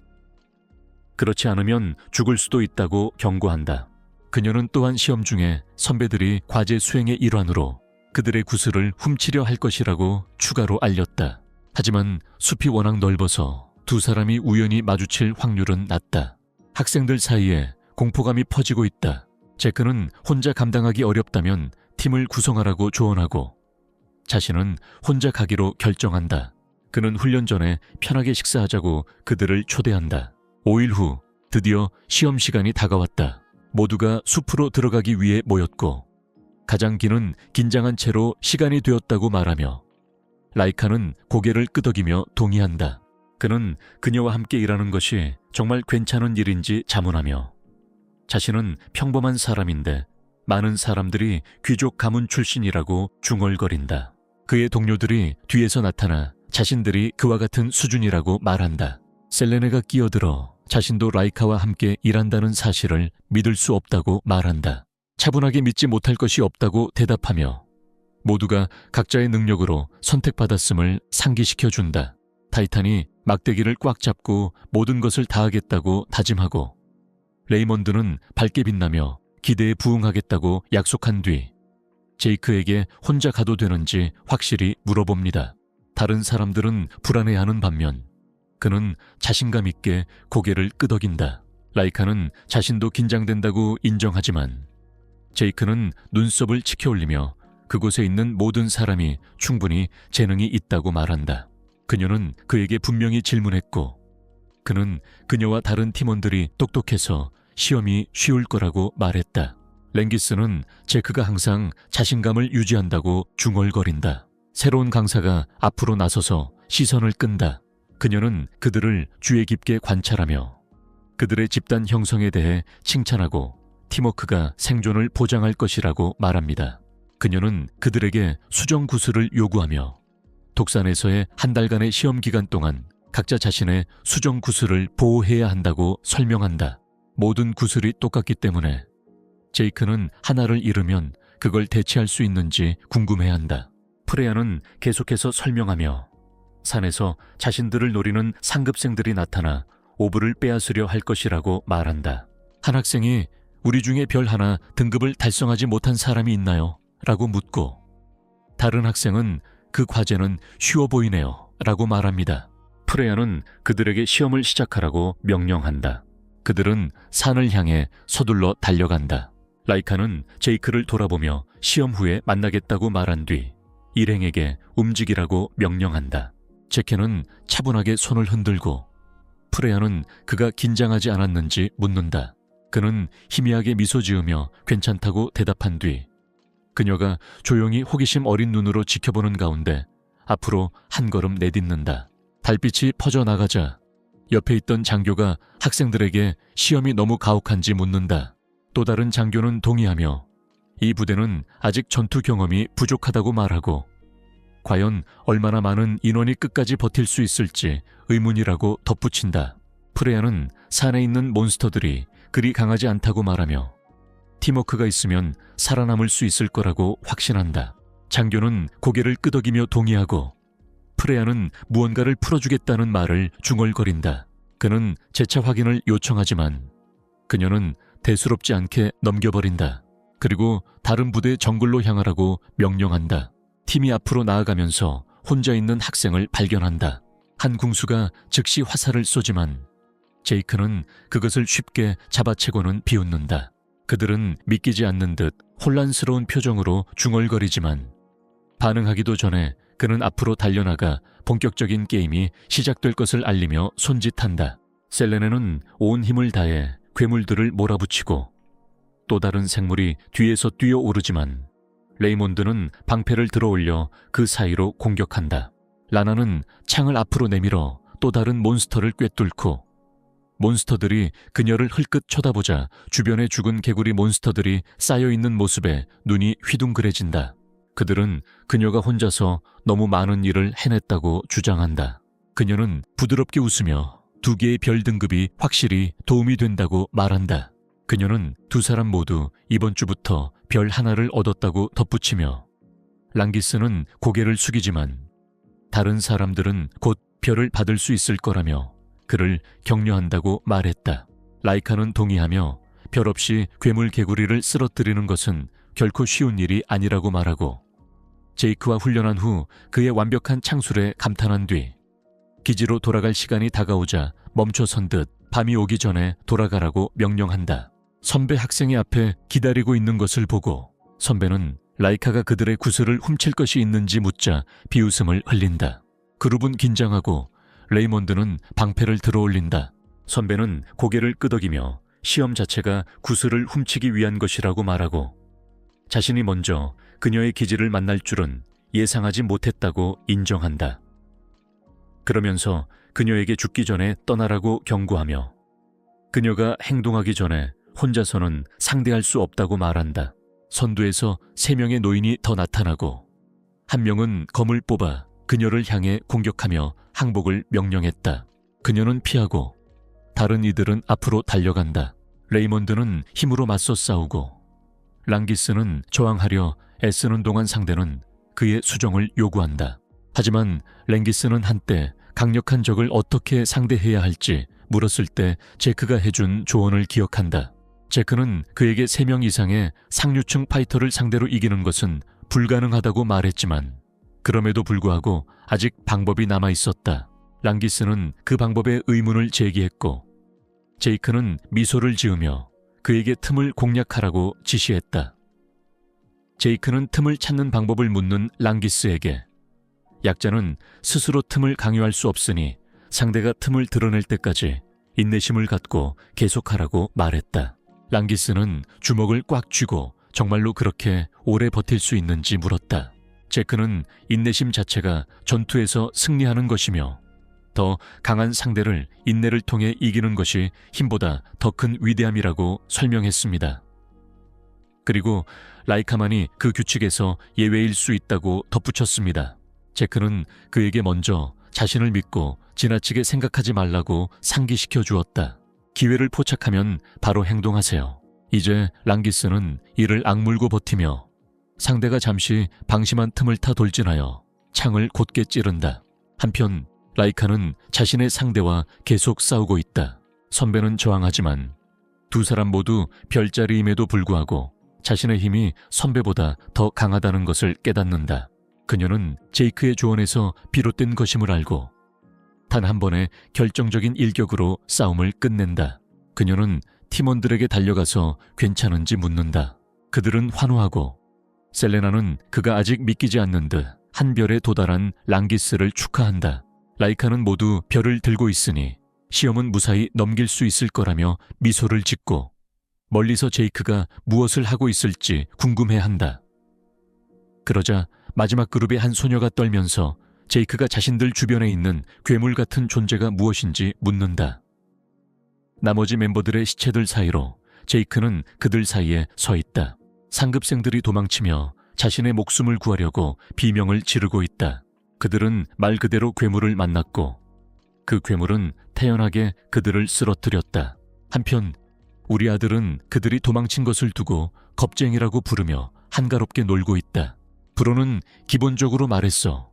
S1: 그렇지 않으면 죽을 수도 있다고 경고한다. 그녀는 또한 시험 중에 선배들이 과제 수행의 일환으로 그들의 구슬을 훔치려 할 것이라고 추가로 알렸다. 하지만 숲이 워낙 넓어서 두 사람이 우연히 마주칠 확률은 낮다. 학생들 사이에 공포감이 퍼지고 있다. 제크는 혼자 감당하기 어렵다면 팀을 구성하라고 조언하고 자신은 혼자 가기로 결정한다. 그는 훈련 전에 편하게 식사하자고 그들을 초대한다. 5일 후 드디어 시험 시간이 다가왔다. 모두가 숲으로 들어가기 위해 모였고 가장기는 긴장한 채로 시간이 되었다고 말하며 라이카는 고개를 끄덕이며 동의한다. 그는 그녀와 함께 일하는 것이 정말 괜찮은 일인지 자문하며 자신은 평범한 사람인데 많은 사람들이 귀족 가문 출신이라고 중얼거린다. 그의 동료들이 뒤에서 나타나 자신들이 그와 같은 수준이라고 말한다. 셀레네가 끼어들어 자신도 라이카와 함께 일한다는 사실을 믿을 수 없다고 말한다. 차분하게 믿지 못할 것이 없다고 대답하며 모두가 각자의 능력으로 선택받았음을 상기시켜준다. 타이탄이 막대기를 꽉 잡고 모든 것을 다하겠다고 다짐하고 레이먼드는 밝게 빛나며 기대에 부응하겠다고 약속한 뒤 제이크에게 혼자 가도 되는지 확실히 물어봅니다. 다른 사람들은 불안해하는 반면 그는 자신감 있게 고개를 끄덕인다. 라이카는 자신도 긴장된다고 인정하지만 제이크는 눈썹을 치켜올리며 그곳에 있는 모든 사람이 충분히 재능이 있다고 말한다. 그녀는 그에게 분명히 질문했고 그는 그녀와 다른 팀원들이 똑똑해서 시험이 쉬울 거라고 말했다. 랭기스는 제크가 항상 자신감을 유지한다고 중얼거린다. 새로운 강사가 앞으로 나서서 시선을 끈다. 그녀는 그들을 주의 깊게 관찰하며 그들의 집단 형성에 대해 칭찬하고 팀워크가 생존을 보장할 것이라고 말합니다. 그녀는 그들에게 수정 구슬을 요구하며 독산에서의 한 달간의 시험 기간 동안 각자 자신의 수정 구슬을 보호해야 한다고 설명한다. 모든 구슬이 똑같기 때문에 제이크는 하나를 잃으면 그걸 대체할 수 있는지 궁금해한다. 프레야는 계속해서 설명하며 산에서 자신들을 노리는 상급생들이 나타나 오브를 빼앗으려 할 것이라고 말한다. 한 학생이 우리 중에 별 하나 등급을 달성하지 못한 사람이 있나요? 라고 묻고 다른 학생은 그 과제는 쉬워 보이네요 라고 말합니다. 프레야는 그들에게 시험을 시작하라고 명령한다. 그들은 산을 향해 서둘러 달려간다. 라이카는 제이크를 돌아보며 시험 후에 만나겠다고 말한 뒤 일행에게 움직이라고 명령한다. 제케는 차분하게 손을 흔들고 프레야는 그가 긴장하지 않았는지 묻는다. 그는 희미하게 미소 지으며 괜찮다고 대답한 뒤 그녀가 조용히 호기심 어린 눈으로 지켜보는 가운데 앞으로 한 걸음 내딛는다. 달빛이 퍼져나가자 옆에 있던 장교가 학생들에게 시험이 너무 가혹한지 묻는다. 또 다른 장교는 동의하며 이 부대는 아직 전투 경험이 부족하다고 말하고 과연 얼마나 많은 인원이 끝까지 버틸 수 있을지 의문이라고 덧붙인다. 프레야는 산에 있는 몬스터들이 그리 강하지 않다고 말하며 팀워크가 있으면 살아남을 수 있을 거라고 확신한다. 장교는 고개를 끄덕이며 동의하고 프레야는 무언가를 풀어주겠다는 말을 중얼거린다. 그는 재차 확인을 요청하지만 그녀는 대수롭지 않게 넘겨버린다. 그리고 다른 부대 정글로 향하라고 명령한다. 팀이 앞으로 나아가면서 혼자 있는 학생을 발견한다. 한 궁수가 즉시 화살을 쏘지만 제이크는 그것을 쉽게 잡아채고는 비웃는다. 그들은 믿기지 않는 듯 혼란스러운 표정으로 중얼거리지만 반응하기도 전에 그는 앞으로 달려나가 본격적인 게임이 시작될 것을 알리며 손짓한다. 셀레네는 온 힘을 다해 괴물들을 몰아붙이고 또 다른 생물이 뒤에서 뛰어오르지만 레이몬드는 방패를 들어올려 그 사이로 공격한다. 라나는 창을 앞으로 내밀어 또 다른 몬스터를 꿰뚫고 몬스터들이 그녀를 흘끗 쳐다보자 주변에 죽은 개구리 몬스터들이 쌓여있는 모습에 눈이 휘둥그레진다. 그들은 그녀가 혼자서 너무 많은 일을 해냈다고 주장한다. 그녀는 부드럽게 웃으며 2개의 별 등급이 확실히 도움이 된다고 말한다. 그녀는 두 사람 모두 이번 주부터 별 하나를 얻었다고 덧붙이며 랑기스는 고개를 숙이지만 다른 사람들은 곧 별을 받을 수 있을 거라며 그를 격려한다고 말했다. 라이카는 동의하며 별 없이 괴물 개구리를 쓰러뜨리는 것은 결코 쉬운 일이 아니라고 말하고 제이크와 훈련한 후 그의 완벽한 창술에 감탄한 뒤 기지로 돌아갈 시간이 다가오자 멈춰선 듯 밤이 오기 전에 돌아가라고 명령한다. 선배 학생이 앞에 기다리고 있는 것을 보고 선배는 라이카가 그들의 구슬을 훔칠 것이 있는지 묻자 비웃음을 흘린다. 그룹은 긴장하고 레이몬드는 방패를 들어올린다. 선배는 고개를 끄덕이며 시험 자체가 구슬을 훔치기 위한 것이라고 말하고 자신이 먼저 그녀의 기지를 만날 줄은 예상하지 못했다고 인정한다. 그러면서 그녀에게 죽기 전에 떠나라고 경고하며 그녀가 행동하기 전에 혼자서는 상대할 수 없다고 말한다. 선두에서 3명의 노인이 더 나타나고 한 명은 검을 뽑아 그녀를 향해 공격하며 항복을 명령했다. 그녀는 피하고 다른 이들은 앞으로 달려간다. 레이몬드는 힘으로 맞서 싸우고 랑기스는 저항하려 애쓰는 동안 상대는 그의 수정을 요구한다. 하지만 랭기스는 한때 강력한 적을 어떻게 상대해야 할지 물었을 때 제크가 해준 조언을 기억한다. 제크는 그에게 3명 이상의 상류층 파이터를 상대로 이기는 것은 불가능하다고 말했지만 그럼에도 불구하고 아직 방법이 남아 있었다. 랑기스는 그 방법에 의문을 제기했고 제이크는 미소를 지으며 그에게 틈을 공략하라고 지시했다. 제이크는 틈을 찾는 방법을 묻는 랑기스에게 약자는 스스로 틈을 강요할 수 없으니 상대가 틈을 드러낼 때까지 인내심을 갖고 계속하라고 말했다. 랑기스는 주먹을 꽉 쥐고 정말로 그렇게 오래 버틸 수 있는지 물었다. 제크는 인내심 자체가 전투에서 승리하는 것이며 더 강한 상대를 인내를 통해 이기는 것이 힘보다 더 큰 위대함이라고 설명했습니다. 그리고 라이카만이 그 규칙에서 예외일 수 있다고 덧붙였습니다. 제크는 그에게 먼저 자신을 믿고 지나치게 생각하지 말라고 상기시켜 주었다. 기회를 포착하면 바로 행동하세요. 이제 랑기스는 이를 악물고 버티며 상대가 잠시 방심한 틈을 타 돌진하여 창을 곧게 찌른다. 한편 라이카는 자신의 상대와 계속 싸우고 있다. 선배는 저항하지만 두 사람 모두 별자리임에도 불구하고 자신의 힘이 선배보다 더 강하다는 것을 깨닫는다. 그녀는 제이크의 조언에서 비롯된 것임을 알고 단 한 번의 결정적인 일격으로 싸움을 끝낸다. 그녀는 팀원들에게 달려가서 괜찮은지 묻는다. 그들은 환호하고 셀레나는 그가 아직 믿기지 않는 듯 한 별에 도달한 랑기스를 축하한다. 라이카는 모두 별을 들고 있으니 시험은 무사히 넘길 수 있을 거라며 미소를 짓고 멀리서 제이크가 무엇을 하고 있을지 궁금해한다. 그러자 마지막 그룹의 한 소녀가 떨면서 제이크가 자신들 주변에 있는 괴물 같은 존재가 무엇인지 묻는다. 나머지 멤버들의 시체들 사이로 제이크는 그들 사이에 서 있다. 상급생들이 도망치며 자신의 목숨을 구하려고 비명을 지르고 있다. 그들은 말 그대로 괴물을 만났고 그 괴물은 태연하게 그들을 쓰러뜨렸다. 한편 우리 아들은 그들이 도망친 것을 두고 겁쟁이라고 부르며 한가롭게 놀고 있다. 브로는 기본적으로 말했어.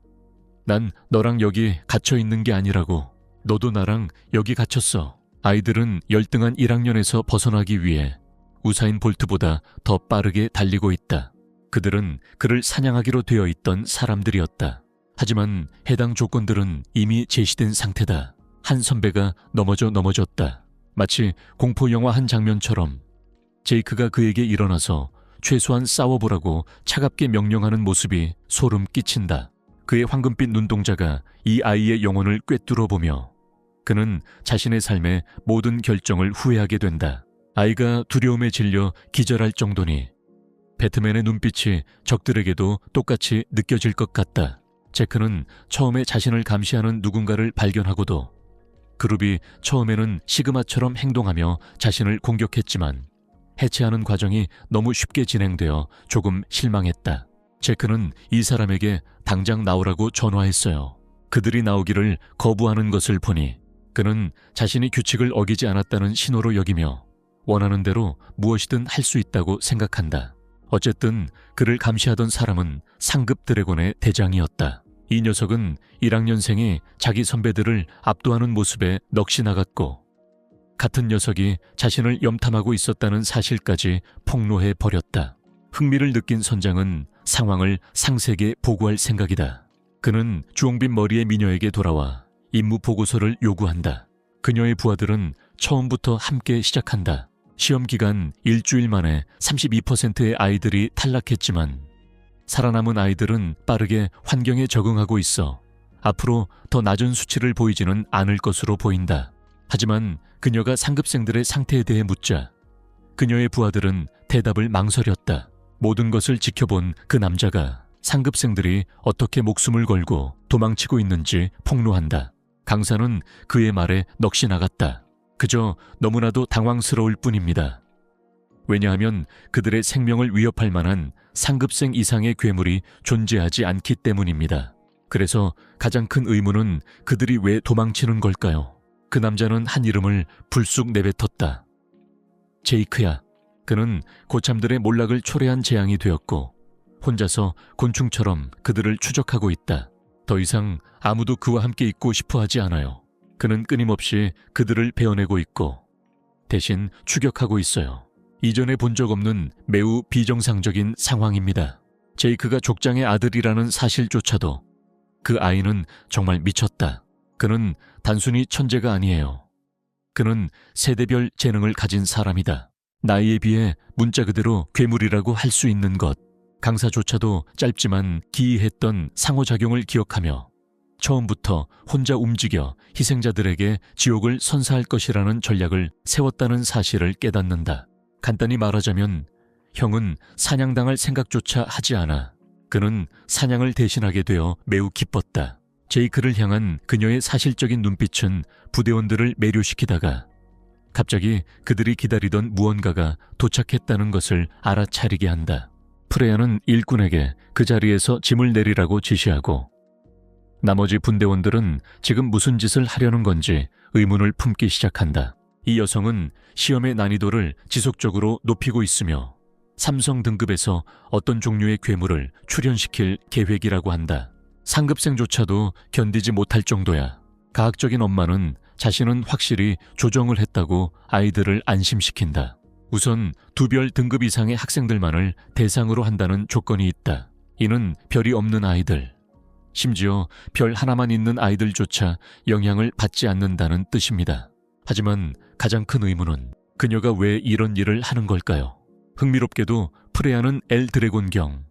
S1: 난 너랑 여기 갇혀 있는 게 아니라고. 너도 나랑 여기 갇혔어. 아이들은 열등한 1학년에서 벗어나기 위해 우사인 볼트보다 더 빠르게 달리고 있다. 그들은 그를 사냥하기로 되어 있던 사람들이었다. 하지만 해당 조건들은 이미 제시된 상태다. 한 선배가 넘어졌다. 마치 공포영화 한 장면처럼 제이크가 그에게 일어나서 최소한 싸워보라고 차갑게 명령하는 모습이 소름 끼친다. 그의 황금빛 눈동자가 이 아이의 영혼을 꿰뚫어보며 그는 자신의 삶의 모든 결정을 후회하게 된다. 아이가 두려움에 질려 기절할 정도니 배트맨의 눈빛이 적들에게도 똑같이 느껴질 것 같다. 제크는 처음에 자신을 감시하는 누군가를 발견하고도 그룹이 처음에는 시그마처럼 행동하며 자신을 공격했지만 해체하는 과정이 너무 쉽게 진행되어 조금 실망했다. 제크는 이 사람에게 당장 나오라고 전화했어요. 그들이 나오기를 거부하는 것을 보니 그는 자신이 규칙을 어기지 않았다는 신호로 여기며 원하는 대로 무엇이든 할 수 있다고 생각한다. 어쨌든 그를 감시하던 사람은 상급 드래곤의 대장이었다. 이 녀석은 1학년생이 자기 선배들을 압도하는 모습에 넋이 나갔고 같은 녀석이 자신을 염탐하고 있었다는 사실까지 폭로해 버렸다. 흥미를 느낀 선장은 상황을 상세하게 보고할 생각이다. 그는 주홍빛 머리의 미녀에게 돌아와 임무 보고서를 요구한다. 그녀의 부하들은 처음부터 함께 시작한다. 시험 기간 일주일 만에 32%의 아이들이 탈락했지만 살아남은 아이들은 빠르게 환경에 적응하고 있어 앞으로 더 낮은 수치를 보이지는 않을 것으로 보인다. 하지만 그녀가 상급생들의 상태에 대해 묻자 그녀의 부하들은 대답을 망설였다. 모든 것을 지켜본 그 남자가 상급생들이 어떻게 목숨을 걸고 도망치고 있는지 폭로한다. 강사는 그의 말에 넋이 나갔다. 그저 너무나도 당황스러울 뿐입니다. 왜냐하면 그들의 생명을 위협할 만한 상급생 이상의 괴물이 존재하지 않기 때문입니다. 그래서 가장 큰 의문은 그들이 왜 도망치는 걸까요? 그 남자는 한 이름을 불쑥 내뱉었다. 제이크야. 그는 고참들의 몰락을 초래한 재앙이 되었고 혼자서 곤충처럼 그들을 추적하고 있다. 더 이상 아무도 그와 함께 있고 싶어 하지 않아요. 그는 끊임없이 그들을 베어내고 있고 대신 추격하고 있어요. 이전에 본 적 없는 매우 비정상적인 상황입니다. 제이크가 족장의 아들이라는 사실조차도 그 아이는 정말 미쳤다. 그는 단순히 천재가 아니에요. 그는 세대별 재능을 가진 사람이다. 나이에 비해 문자 그대로 괴물이라고 할 수 있는 것. 강사조차도 짧지만 기이했던 상호작용을 기억하며 처음부터 혼자 움직여 희생자들에게 지옥을 선사할 것이라는 전략을 세웠다는 사실을 깨닫는다. 간단히 말하자면 형은 사냥당할 생각조차 하지 않아. 그는 사냥을 대신하게 되어 매우 기뻤다. 제이크를 향한 그녀의 사실적인 눈빛은 부대원들을 매료시키다가 갑자기 그들이 기다리던 무언가가 도착했다는 것을 알아차리게 한다. 프레야는 일꾼에게 그 자리에서 짐을 내리라고 지시하고 나머지 분대원들은 지금 무슨 짓을 하려는 건지 의문을 품기 시작한다. 이 여성은 시험의 난이도를 지속적으로 높이고 있으며 삼성 등급에서 어떤 종류의 괴물을 출현시킬 계획이라고 한다. 상급생조차도 견디지 못할 정도야. 가학적인 엄마는 자신은 확실히 조정을 했다고 아이들을 안심시킨다. 우선 2별 등급 이상의 학생들만을 대상으로 한다는 조건이 있다. 이는 별이 없는 아이들, 심지어 별 하나만 있는 아이들조차 영향을 받지 않는다는 뜻입니다. 하지만 가장 큰 의문은 그녀가 왜 이런 일을 하는 걸까요? 흥미롭게도 프레야는 엘 드래곤경,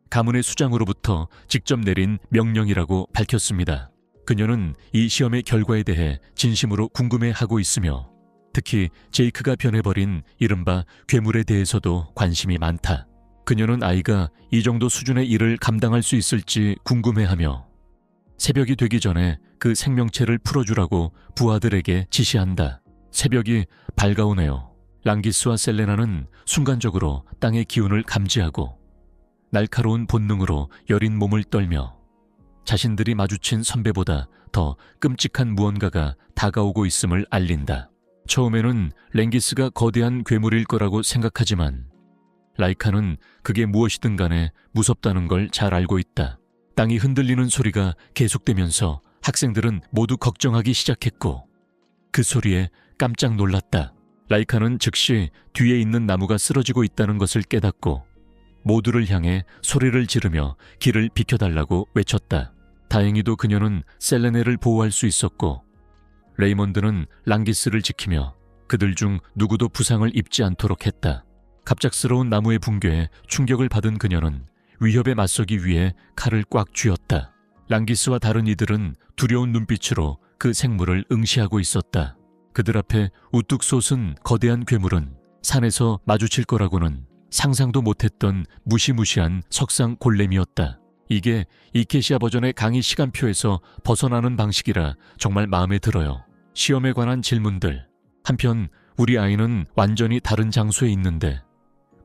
S1: 가문의 수장으로부터 직접 내린 명령이라고 밝혔습니다. 그녀는 이 시험의 결과에 대해 진심으로 궁금해하고 있으며 특히 제이크가 변해버린 이른바 괴물에 대해서도 관심이 많다. 그녀는 아이가 이 정도 수준의 일을 감당할 수 있을지 궁금해하며 새벽이 되기 전에 그 생명체를 풀어주라고 부하들에게 지시한다. 새벽이 밝아오네요. 랑기스와 셀레나는 순간적으로 땅의 기운을 감지하고 날카로운 본능으로 여린 몸을 떨며 자신들이 마주친 선배보다 더 끔찍한 무언가가 다가오고 있음을 알린다. 처음에는 랭기스가 거대한 괴물일 거라고 생각하지만 라이카는 그게 무엇이든 간에 무섭다는 걸 잘 알고 있다. 땅이 흔들리는 소리가 계속되면서 학생들은 모두 걱정하기 시작했고 그 소리에 깜짝 놀랐다. 라이카는 즉시 뒤에 있는 나무가 쓰러지고 있다는 것을 깨닫고 모두를 향해 소리를 지르며 길을 비켜달라고 외쳤다. 다행히도 그녀는 셀레네를 보호할 수 있었고 레이먼드는 랑기스를 지키며 그들 중 누구도 부상을 입지 않도록 했다. 갑작스러운 나무의 붕괴에 충격을 받은 그녀는 위협에 맞서기 위해 칼을 꽉 쥐었다. 랑기스와 다른 이들은 두려운 눈빛으로 그 생물을 응시하고 있었다. 그들 앞에 우뚝 솟은 거대한 괴물은 산에서 마주칠 거라고는 상상도 못했던 무시무시한 석상 골렘이었다. 이게 이케시아 버전의 강의 시간표에서 벗어나는 방식이라 정말 마음에 들어요. 시험에 관한 질문들. 한편 우리 아이는 완전히 다른 장소에 있는데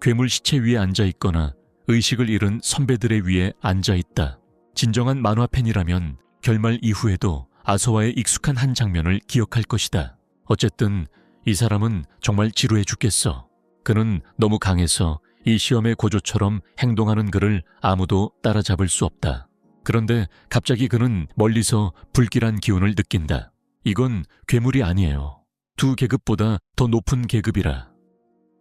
S1: 괴물 시체 위에 앉아있거나 의식을 잃은 선배들의 위에 앉아있다. 진정한 만화 팬이라면 결말 이후에도 아서와의 익숙한 한 장면을 기억할 것이다. 어쨌든 이 사람은 정말 지루해 죽겠어. 그는 너무 강해서 이 시험의 고조처럼 행동하는 그를 아무도 따라잡을 수 없다. 그런데 갑자기 그는 멀리서 불길한 기운을 느낀다. 이건 괴물이 아니에요. 2계급보다 더 높은 계급이라.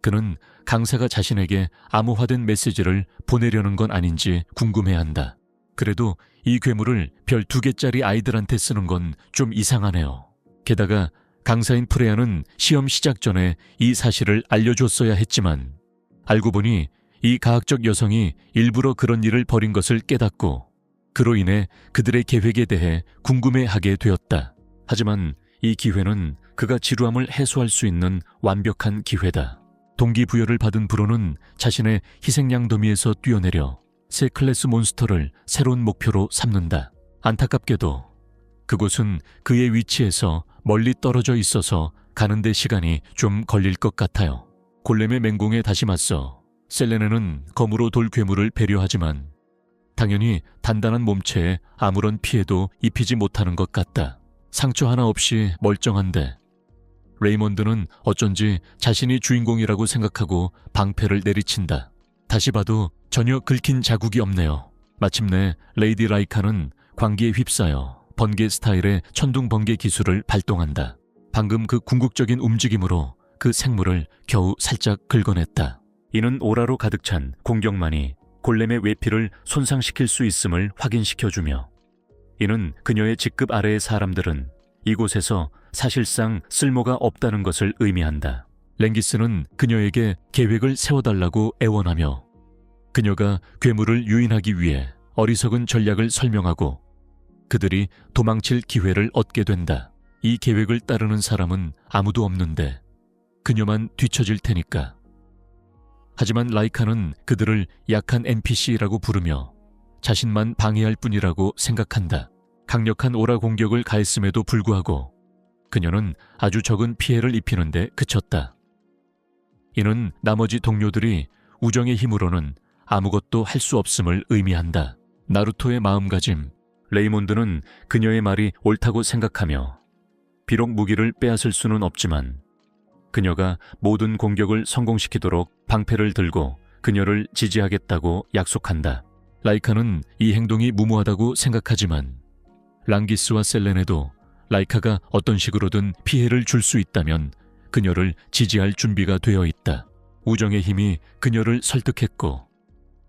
S1: 그는 강사가 자신에게 암호화된 메시지를 보내려는 건 아닌지 궁금해한다. 그래도 이 괴물을 별 2개짜리 아이들한테 쓰는 건 좀 이상하네요. 게다가 강사인 프레야는 시험 시작 전에 이 사실을 알려줬어야 했지만 알고 보니 이 가학적 여성이 일부러 그런 일을 벌인 것을 깨닫고 그로 인해 그들의 계획에 대해 궁금해하게 되었다. 하지만 이 기회는 그가 지루함을 해소할 수 있는 완벽한 기회다. 동기부여를 받은 브로는 자신의 희생양 더미에서 뛰어내려 새 클래스 몬스터를 새로운 목표로 삼는다. 안타깝게도 그곳은 그의 위치에서 멀리 떨어져 있어서 가는 데 시간이 좀 걸릴 것 같아요. 골렘의 맹공에 다시 맞서 셀레네는 검으로 돌 괴물을 배려하지만 당연히 단단한 몸체에 아무런 피해도 입히지 못하는 것 같다. 상처 하나 없이 멀쩡한데 레이먼드는 어쩐지 자신이 주인공이라고 생각하고 방패를 내리친다. 다시 봐도 전혀 긁힌 자국이 없네요. 마침내 레이디 라이카는 광기에 휩싸여 번개 스타일의 천둥 번개 기술을 발동한다. 방금 그 궁극적인 움직임으로 그 생물을 겨우 살짝 긁어냈다. 이는 오라로 가득 찬 공격만이 골렘의 외피를 손상시킬 수 있음을 확인시켜주며, 이는 그녀의 직급 아래의 사람들은 이곳에서 사실상 쓸모가 없다는 것을 의미한다. 랭기스는 그녀에게 계획을 세워달라고 애원하며 그녀가 괴물을 유인하기 위해 어리석은 전략을 설명하고 그들이 도망칠 기회를 얻게 된다. 이 계획을 따르는 사람은 아무도 없는데 그녀만 뒤처질 테니까. 하지만 라이카는 그들을 약한 NPC라고 부르며 자신만 방해할 뿐이라고 생각한다. 강력한 오라 공격을 가했음에도 불구하고 그녀는 아주 적은 피해를 입히는데 그쳤다. 이는 나머지 동료들이 우정의 힘으로는 아무것도 할 수 없음을 의미한다. 나루토의 마음가짐, 레이몬드는 그녀의 말이 옳다고 생각하며 비록 무기를 빼앗을 수는 없지만 그녀가 모든 공격을 성공시키도록 방패를 들고 그녀를 지지하겠다고 약속한다. 라이카는 이 행동이 무모하다고 생각하지만 랑기스와 셀레네도 라이카가 어떤 식으로든 피해를 줄 수 있다면 그녀를 지지할 준비가 되어 있다. 우정의 힘이 그녀를 설득했고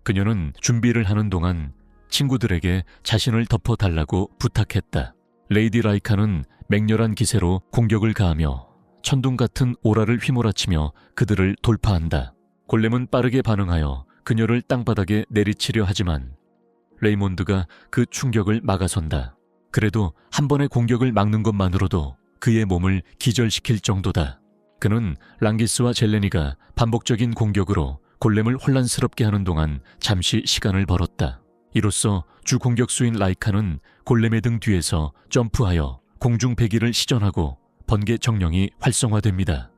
S1: 그녀는 준비를 하는 동안 친구들에게 자신을 덮어달라고 부탁했다. 레이디 라이카는 맹렬한 기세로 공격을 가하며 천둥 같은 오라를 휘몰아치며 그들을 돌파한다. 골렘은 빠르게 반응하여 그녀를 땅바닥에 내리치려 하지만 레이몬드가 그 충격을 막아선다. 그래도 한 번의 공격을 막는 것만으로도 그의 몸을 기절시킬 정도다. 그는 랑기스와 젤레니가 반복적인 공격으로 골렘을 혼란스럽게 하는 동안 잠시 시간을 벌었다. 이로써 주 공격수인 라이카는 골렘의 등 뒤에서 점프하여 공중 배기를 시전하고 번개 정령이 활성화됩니다.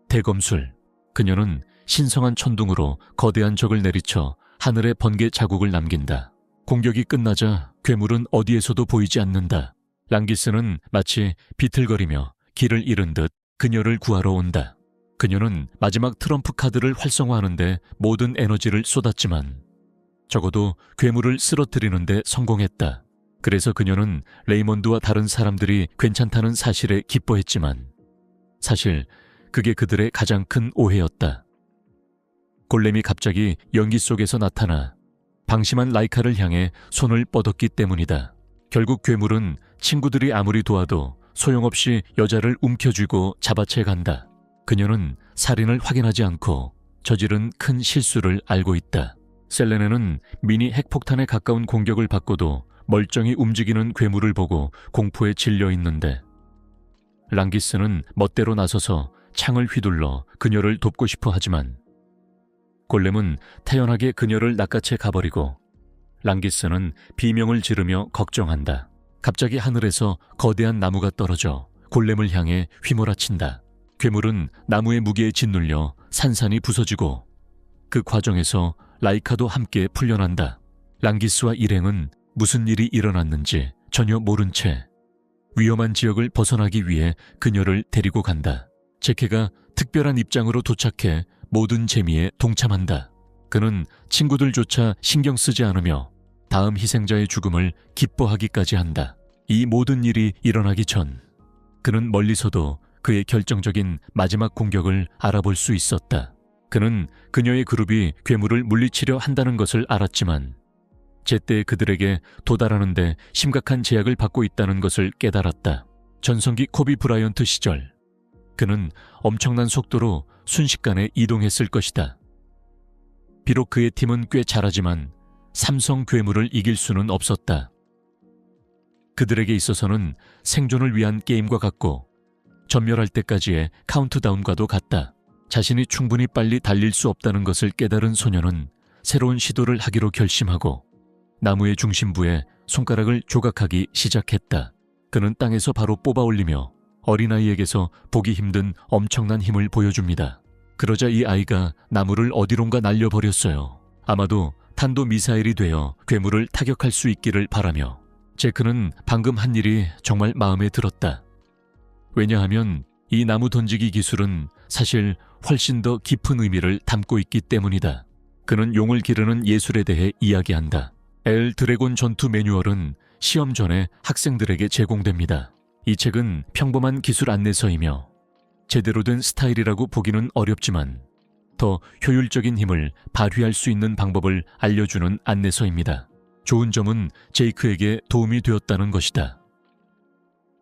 S1: 대검술. 그녀는 신성한 천둥으로 거대한 적을 내리쳐 하늘에 번개 자국을 남긴다. 공격이 끝나자 괴물은 어디에서도 보이지 않는다. 랑기스는 마치 비틀거리며 길을 잃은 듯 그녀를 구하러 온다. 그녀는 마지막 트럼프 카드를 활성화하는데 모든 에너지를 쏟았지만 적어도 괴물을 쓰러뜨리는 데 성공했다. 그래서 그녀는 레이몬드와 다른 사람들이 괜찮다는 사실에 기뻐했지만 사실 그게 그들의 가장 큰 오해였다. 골렘이 갑자기 연기 속에서 나타나 방심한 라이카를 향해 손을 뻗었기 때문이다. 결국 괴물은 친구들이 아무리 도와도 소용없이 여자를 움켜쥐고 잡아채 간다. 그녀는 살인을 확인하지 않고 저지른 큰 실수를 알고 있다. 셀레네는 미니 핵폭탄에 가까운 공격을 받고도 멀쩡히 움직이는 괴물을 보고 공포에 질려 있는데 랑기스는 멋대로 나서서 창을 휘둘러 그녀를 돕고 싶어 하지만 골렘은 태연하게 그녀를 낚아채 가버리고 랑기스는 비명을 지르며 걱정한다. 갑자기 하늘에서 거대한 나무가 떨어져 골렘을 향해 휘몰아친다. 괴물은 나무의 무게에 짓눌려 산산이 부서지고 그 과정에서 라이카도 함께 풀려난다. 랑기스와 일행은 무슨 일이 일어났는지 전혀 모른 채 위험한 지역을 벗어나기 위해 그녀를 데리고 간다. 제케가 특별한 입장으로 도착해 모든 재미에 동참한다. 그는 친구들조차 신경 쓰지 않으며 다음 희생자의 죽음을 기뻐하기까지 한다. 이 모든 일이 일어나기 전 그는 멀리서도 그의 결정적인 마지막 공격을 알아볼 수 있었다. 그는 그녀의 그룹이 괴물을 물리치려 한다는 것을 알았지만 제때 그들에게 도달하는데 심각한 제약을 받고 있다는 것을 깨달았다. 전성기 코비 브라이언트 시절 그는 엄청난 속도로 순식간에 이동했을 것이다. 비록 그의 팀은 꽤 잘하지만 삼성 괴물을 이길 수는 없었다. 그들에게 있어서는 생존을 위한 게임과 같고 전멸할 때까지의 카운트다운과도 같다. 자신이 충분히 빨리 달릴 수 없다는 것을 깨달은 소녀는 새로운 시도를 하기로 결심하고 나무의 중심부에 손가락을 조각하기 시작했다. 그는 땅에서 바로 뽑아 올리며 어린아이에게서 보기 힘든 엄청난 힘을 보여줍니다. 그러자 이 아이가 나무를 어디론가 날려버렸어요. 아마도 탄도미사일이 되어 괴물을 타격할 수 있기를 바라며 제크는 방금 한 일이 정말 마음에 들었다. 왜냐하면 이 나무 던지기 기술은 사실 훨씬 더 깊은 의미를 담고 있기 때문이다. 그는 용을 기르는 예술에 대해 이야기한다. 엘 드래곤 전투 매뉴얼은 시험 전에 학생들에게 제공됩니다. 이 책은 평범한 기술 안내서이며 제대로 된 스타일이라고 보기는 어렵지만 더 효율적인 힘을 발휘할 수 있는 방법을 알려주는 안내서입니다. 좋은 점은 제이크에게 도움이 되었다는 것이다.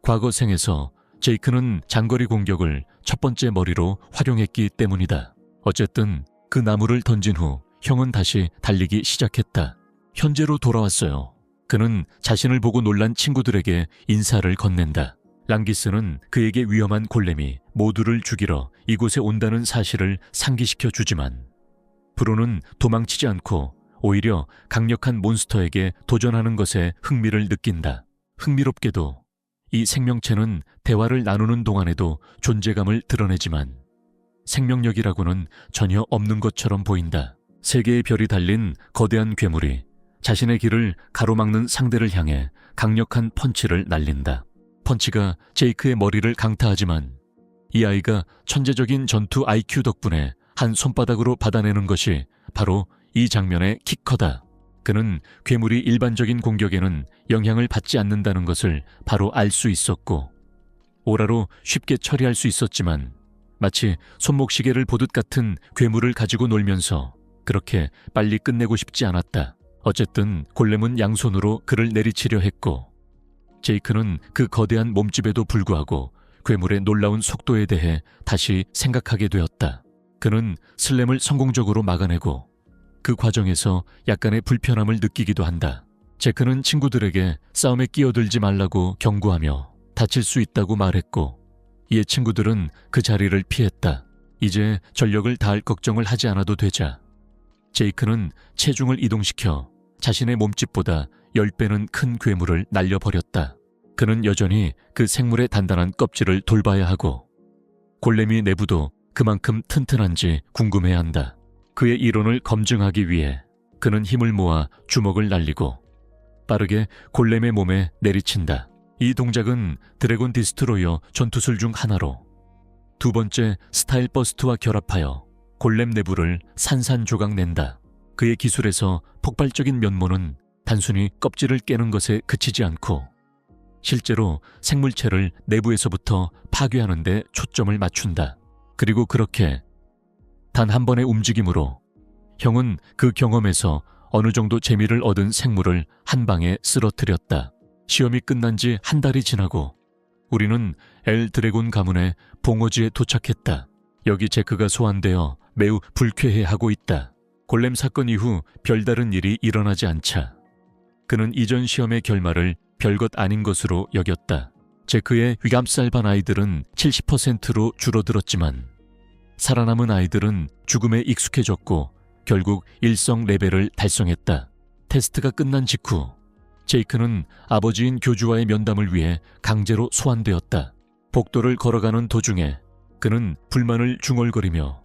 S1: 과거 생에서 제이크는 장거리 공격을 첫 번째 머리로 활용했기 때문이다. 어쨌든 그 나무를 던진 후 형은 다시 달리기 시작했다. 현재로 돌아왔어요. 그는 자신을 보고 놀란 친구들에게 인사를 건넨다. 랑기스는 그에게 위험한 골렘이 모두를 죽이러 이곳에 온다는 사실을 상기시켜 주지만 브로는 도망치지 않고 오히려 강력한 몬스터에게 도전하는 것에 흥미를 느낀다. 흥미롭게도 이 생명체는 대화를 나누는 동안에도 존재감을 드러내지만 생명력이라고는 전혀 없는 것처럼 보인다. 세 개의 별이 달린 거대한 괴물이 자신의 길을 가로막는 상대를 향해 강력한 펀치를 날린다. 펀치가 제이크의 머리를 강타하지만 이 아이가 천재적인 전투 IQ 덕분에 한 손바닥으로 받아내는 것이 바로 이 장면의 키커다. 그는 괴물이 일반적인 공격에는 영향을 받지 않는다는 것을 바로 알 수 있었고 오라로 쉽게 처리할 수 있었지만 마치 손목시계를 보듯 같은 괴물을 가지고 놀면서 그렇게 빨리 끝내고 싶지 않았다. 어쨌든 골렘은 양손으로 그를 내리치려 했고 제이크는 그 거대한 몸집에도 불구하고 괴물의 놀라운 속도에 대해 다시 생각하게 되었다. 그는 슬램을 성공적으로 막아내고 그 과정에서 약간의 불편함을 느끼기도 한다. 제크는 친구들에게 싸움에 끼어들지 말라고 경고하며 다칠 수 있다고 말했고 이에 친구들은 그 자리를 피했다. 이제 전력을 다할 걱정을 하지 않아도 되자 제이크는 체중을 이동시켜 자신의 몸집보다 10배는 큰 괴물을 날려버렸다. 그는 여전히 그 생물의 단단한 껍질을 돌봐야 하고 골렘이 내부도 그만큼 튼튼한지 궁금해한다. 그의 이론을 검증하기 위해 그는 힘을 모아 주먹을 날리고 빠르게 골렘의 몸에 내리친다. 이 동작은 드래곤 디스트로이어 전투술 중 하나로 두 번째 스타일 버스트와 결합하여 골렘 내부를 산산조각 낸다. 그의 기술에서 폭발적인 면모는 단순히 껍질을 깨는 것에 그치지 않고 실제로 생물체를 내부에서부터 파괴하는 데 초점을 맞춘다. 그리고 그렇게 단 한 번의 움직임으로 형은 그 경험에서 어느 정도 재미를 얻은 생물을 한 방에 쓰러뜨렸다. 시험이 끝난 지 한 달이 지나고 우리는 엘 드래곤 가문의 봉어지에 도착했다. 여기 제크가 소환되어 매우 불쾌해하고 있다. 골렘 사건 이후 별다른 일이 일어나지 않자 그는 이전 시험의 결말을 별것 아닌 것으로 여겼다. 제크의 위감쌀반 아이들은 70%로 줄어들었지만 살아남은 아이들은 죽음에 익숙해졌고 결국 일성 레벨을 달성했다. 테스트가 끝난 직후 제이크는 아버지인 교주와의 면담을 위해 강제로 소환되었다. 복도를 걸어가는 도중에 그는 불만을 중얼거리며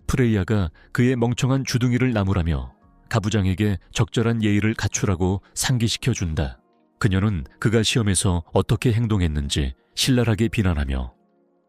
S1: 프레이야가 그의 멍청한 주둥이를 나무라며 가부장에게 적절한 예의를 갖추라고 상기시켜준다. 그녀는 그가 시험에서 어떻게 행동했는지 신랄하게 비난하며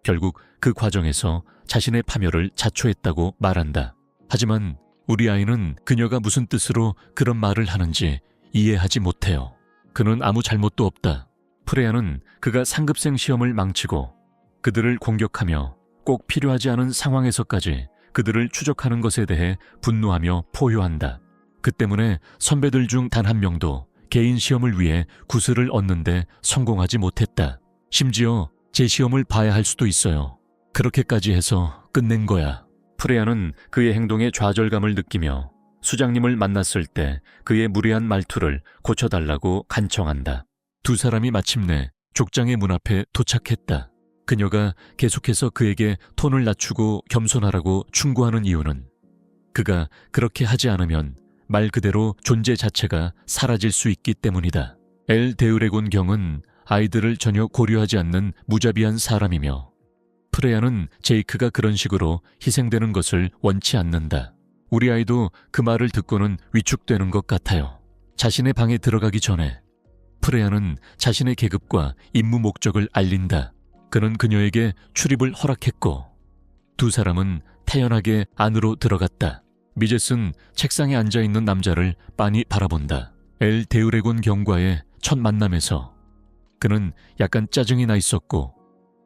S1: 결국 그 과정에서 자신의 파멸을 자초했다고 말한다. 하지만 우리 아이는 그녀가 무슨 뜻으로 그런 말을 하는지 이해하지 못해요. 그는 아무 잘못도 없다. 프레야는 그가 상급생 시험을 망치고 그들을 공격하며 꼭 필요하지 않은 상황에서까지 그들을 추적하는 것에 대해 분노하며 포효한다. 그 때문에 선배들 중 단 한 명도 개인 시험을 위해 구슬을 얻는데 성공하지 못했다. 심지어 제 시험을 봐야 할 수도 있어요. 그렇게까지 해서 끝낸 거야. 프레야는 그의 행동에 좌절감을 느끼며 수장님을 만났을 때 그의 무례한 말투를 고쳐달라고 간청한다. 두 사람이 마침내 족장의 문 앞에 도착했다. 그녀가 계속해서 그에게 톤을 낮추고 겸손하라고 충고하는 이유는 그가 그렇게 하지 않으면 말 그대로 존재 자체가 사라질 수 있기 때문이다. 엘 데우레곤 경은 아이들을 전혀 고려하지 않는 무자비한 사람이며 프레야는 제이크가 그런 식으로 희생되는 것을 원치 않는다. 우리 아이도 그 말을 듣고는 위축되는 것 같아요. 자신의 방에 들어가기 전에 프레야는 자신의 계급과 임무 목적을 알린다. 그는 그녀에게 출입을 허락했고 두 사람은 태연하게 안으로 들어갔다. 미제스는 책상에 앉아있는 남자를 빤히 바라본다. 엘 데우레곤 경과의 첫 만남에서 그는 약간 짜증이 나 있었고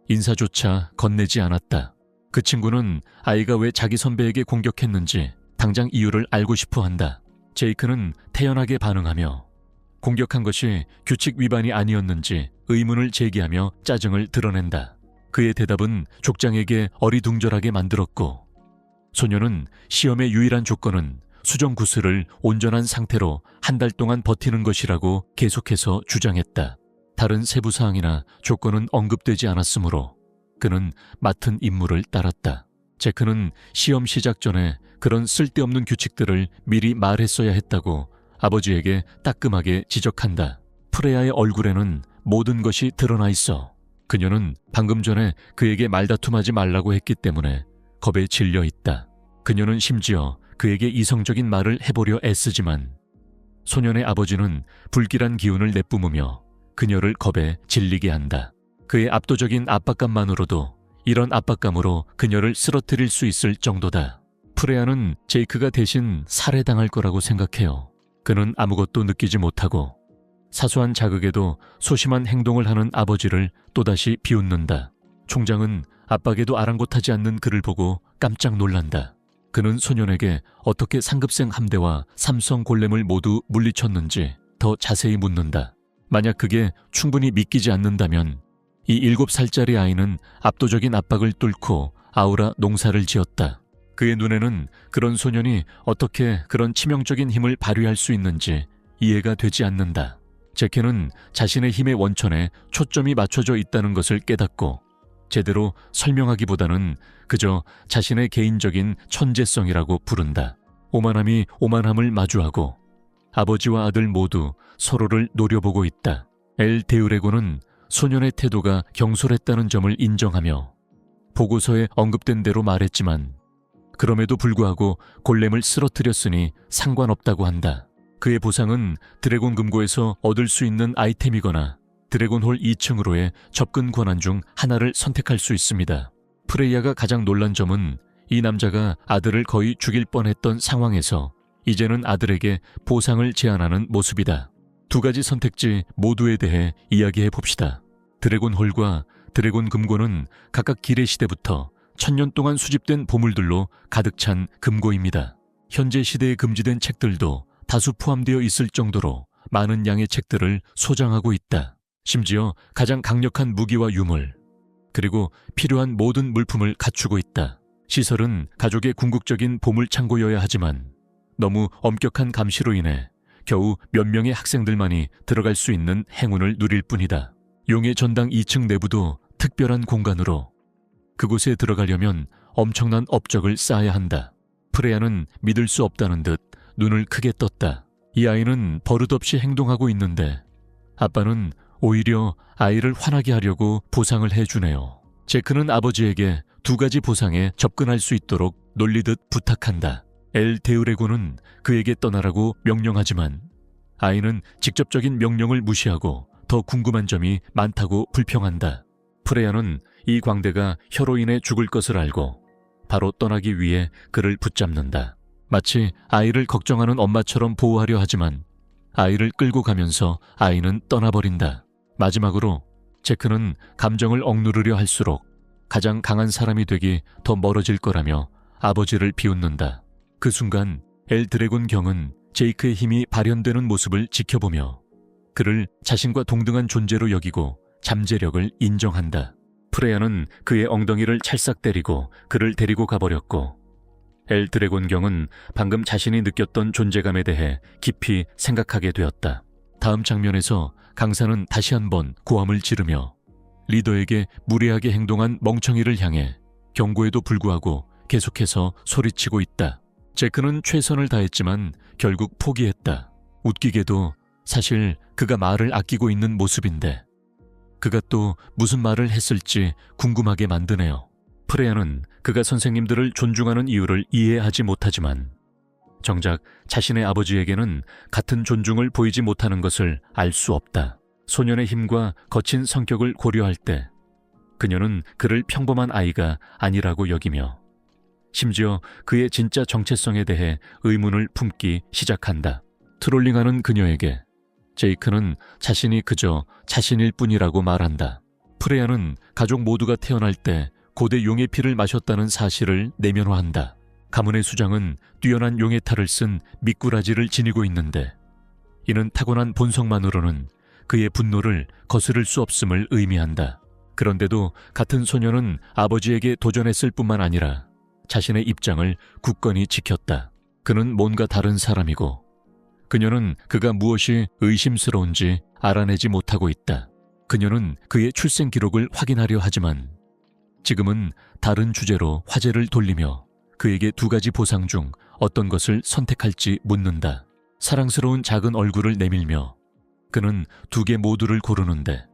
S1: 인사조차 건네지 않았다. 그 친구는 아이가 왜 자기 선배에게 공격했는지 당장 이유를 알고 싶어 한다. 제이크는 태연하게 반응하며 공격한 것이 규칙 위반이 아니었는지 의문을 제기하며 짜증을 드러낸다. 그의 대답은 족장에게 어리둥절하게 만들었고 소녀는 시험의 유일한 조건은 수정 구슬을 온전한 상태로 한 달 동안 버티는 것이라고 계속해서 주장했다. 다른 세부 사항이나 조건은 언급되지 않았으므로 그는 맡은 임무를 따랐다. 제크는 시험 시작 전에 그런 쓸데없는 규칙들을 미리 말했어야 했다고 아버지에게 따끔하게 지적한다. 프레야의 얼굴에는 모든 것이 드러나 있어. 그녀는 방금 전에 그에게 말다툼하지 말라고 했기 때문에 겁에 질려 있다. 그녀는 심지어 그에게 이성적인 말을 해보려 애쓰지만 소년의 아버지는 불길한 기운을 내뿜으며 그녀를 겁에 질리게 한다. 그의 압도적인 압박감만으로도 이런 압박감으로 그녀를 쓰러뜨릴 수 있을 정도다. 프레야는 제이크가 대신 살해당할 거라고 생각해요. 그는 아무것도 느끼지 못하고 사소한 자극에도 소심한 행동을 하는 아버지를 또다시 비웃는다. 총장은 압박에도 아랑곳하지 않는 그를 보고 깜짝 놀란다. 그는 소년에게 어떻게 상급생 함대와 삼성 골렘을 모두 물리쳤는지 더 자세히 묻는다. 만약 그게 충분히 믿기지 않는다면 이 7살짜리 아이는 압도적인 압박을 뚫고 아우라 농사를 지었다. 그의 눈에는 그런 소년이 어떻게 그런 치명적인 힘을 발휘할 수 있는지 이해가 되지 않는다. 제케는 자신의 힘의 원천에 초점이 맞춰져 있다는 것을 깨닫고 제대로 설명하기보다는 그저 자신의 개인적인 천재성이라고 부른다. 오만함이 오만함을 마주하고 아버지와 아들 모두 서로를 노려보고 있다. 엘 데우레고는 소년의 태도가 경솔했다는 점을 인정하며 보고서에 언급된 대로 말했지만 그럼에도 불구하고 골렘을 쓰러뜨렸으니 상관없다고 한다. 그의 보상은 드래곤 금고에서 얻을 수 있는 아이템이거나 드래곤홀 2층으로의 접근 권한 중 하나를 선택할 수 있습니다. 프레이야가 가장 놀란 점은 이 남자가 아들을 거의 죽일 뻔했던 상황에서 이제는 아들에게 보상을 제안하는 모습이다. 두 가지 선택지 모두에 대해 이야기해 봅시다. 드래곤홀과 드래곤 금고는 각각 기레 시대부터 1000년 동안 수집된 보물들로 가득 찬 금고입니다. 현재 시대에 금지된 책들도 다수 포함되어 있을 정도로 많은 양의 책들을 소장하고 있다. 심지어 가장 강력한 무기와 유물, 그리고 필요한 모든 물품을 갖추고 있다. 시설은 가족의 궁극적인 보물 창고여야 하지만 너무 엄격한 감시로 인해 겨우 몇 명의 학생들만이 들어갈 수 있는 행운을 누릴 뿐이다. 용의 전당 2층 내부도 특별한 공간으로 그곳에 들어가려면 엄청난 업적을 쌓아야 한다. 프레야는 믿을 수 없다는 듯 눈을 크게 떴다. 이 아이는 버릇없이 행동하고 있는데 아빠는 오히려 아이를 화나게 하려고 보상을 해주네요. 제크는 아버지에게 두 가지 보상에 접근할 수 있도록 놀리듯 부탁한다. 엘 데우레고는 그에게 떠나라고 명령하지만 아이는 직접적인 명령을 무시하고 더 궁금한 점이 많다고 불평한다. 프레야는 이 광대가 혀로 인해 죽을 것을 알고 바로 떠나기 위해 그를 붙잡는다. 마치 아이를 걱정하는 엄마처럼 보호하려 하지만 아이를 끌고 가면서 아이는 떠나버린다. 마지막으로 제크는 감정을 억누르려 할수록 가장 강한 사람이 되기 더 멀어질 거라며 아버지를 비웃는다. 그 순간 엘 드래곤 경은 제이크의 힘이 발현되는 모습을 지켜보며 그를 자신과 동등한 존재로 여기고 잠재력을 인정한다. 프레야는 그의 엉덩이를 찰싹 때리고 그를 데리고 가버렸고 엘 드래곤 경은 방금 자신이 느꼈던 존재감에 대해 깊이 생각하게 되었다. 다음 장면에서 강사는 다시 한번 고함을 지르며 리더에게 무례하게 행동한 멍청이를 향해 경고에도 불구하고 계속해서 소리치고 있다. 제크는 최선을 다했지만 결국 포기했다. 웃기게도 사실 그가 말을 아끼고 있는 모습인데 그가 또 무슨 말을 했을지 궁금하게 만드네요. 프레야는 그가 선생님들을 존중하는 이유를 이해하지 못하지만 정작 자신의 아버지에게는 같은 존중을 보이지 못하는 것을 알 수 없다. 소년의 힘과 거친 성격을 고려할 때 그녀는 그를 평범한 아이가 아니라고 여기며 심지어 그의 진짜 정체성에 대해 의문을 품기 시작한다. 트롤링하는 그녀에게 제이크는 자신이 그저 자신일 뿐이라고 말한다. 프레야는 가족 모두가 태어날 때 고대 용의 피를 마셨다는 사실을 내면화한다. 가문의 수장은 뛰어난 용의 탈을 쓴 미꾸라지를 지니고 있는데 이는 타고난 본성만으로는 그의 분노를 거스를 수 없음을 의미한다. 그런데도 같은 소녀는 아버지에게 도전했을 뿐만 아니라 자신의 입장을 굳건히 지켰다. 그는 뭔가 다른 사람이고 그녀는 그가 무엇이 의심스러운지 알아내지 못하고 있다. 그녀는 그의 출생 기록을 확인하려 하지만 지금은 다른 주제로 화제를 돌리며 그에게 두 가지 보상 중 어떤 것을 선택할지 묻는다. 사랑스러운 작은 얼굴을 내밀며 그는 두 개 모두를 고르는데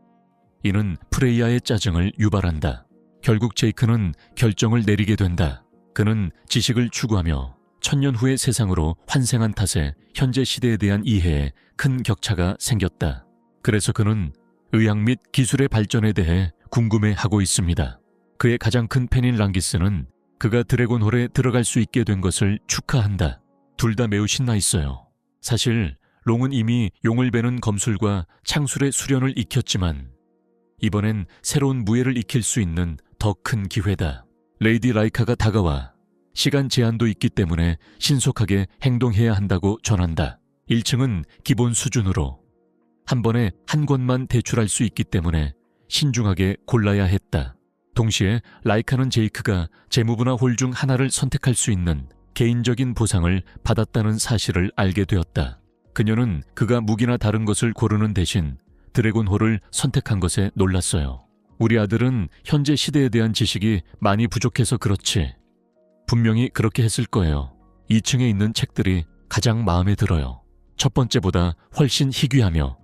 S1: 이는 프레이야의 짜증을 유발한다. 결국 제이크는 결정을 내리게 된다. 그는 지식을 추구하며 천년 후의 세상으로 환생한 탓에 현재 시대에 대한 이해에 큰 격차가 생겼다. 그래서 그는 의학 및 기술의 발전에 대해 궁금해하고 있습니다. 그의 가장 큰 팬인 랑기스는 그가 드래곤홀에 들어갈 수 있게 된 것을 축하한다. 둘 다 매우 신나 있어요. 사실 롱은 이미 용을 베는 검술과 창술의 수련을 익혔지만 이번엔 새로운 무예를 익힐 수 있는 더 큰 기회다. 레이디 라이카가 다가와 시간 제한도 있기 때문에 신속하게 행동해야 한다고 전한다. 1층은 기본 수준으로 한 번에 한 권만 대출할 수 있기 때문에 신중하게 골라야 했다. 동시에 라이카는 제이크가 재무부나 홀 중 하나를 선택할 수 있는 개인적인 보상을 받았다는 사실을 알게 되었다. 그녀는 그가 무기나 다른 것을 고르는 대신 드래곤홀을 선택한 것에 놀랐어요. 우리 아들은 현재 시대에 대한 지식이 많이 부족해서 그렇지. 분명히 그렇게 했을 거예요. 2층에 있는 책들이 가장 마음에 들어요. 첫 번째보다 훨씬 희귀하며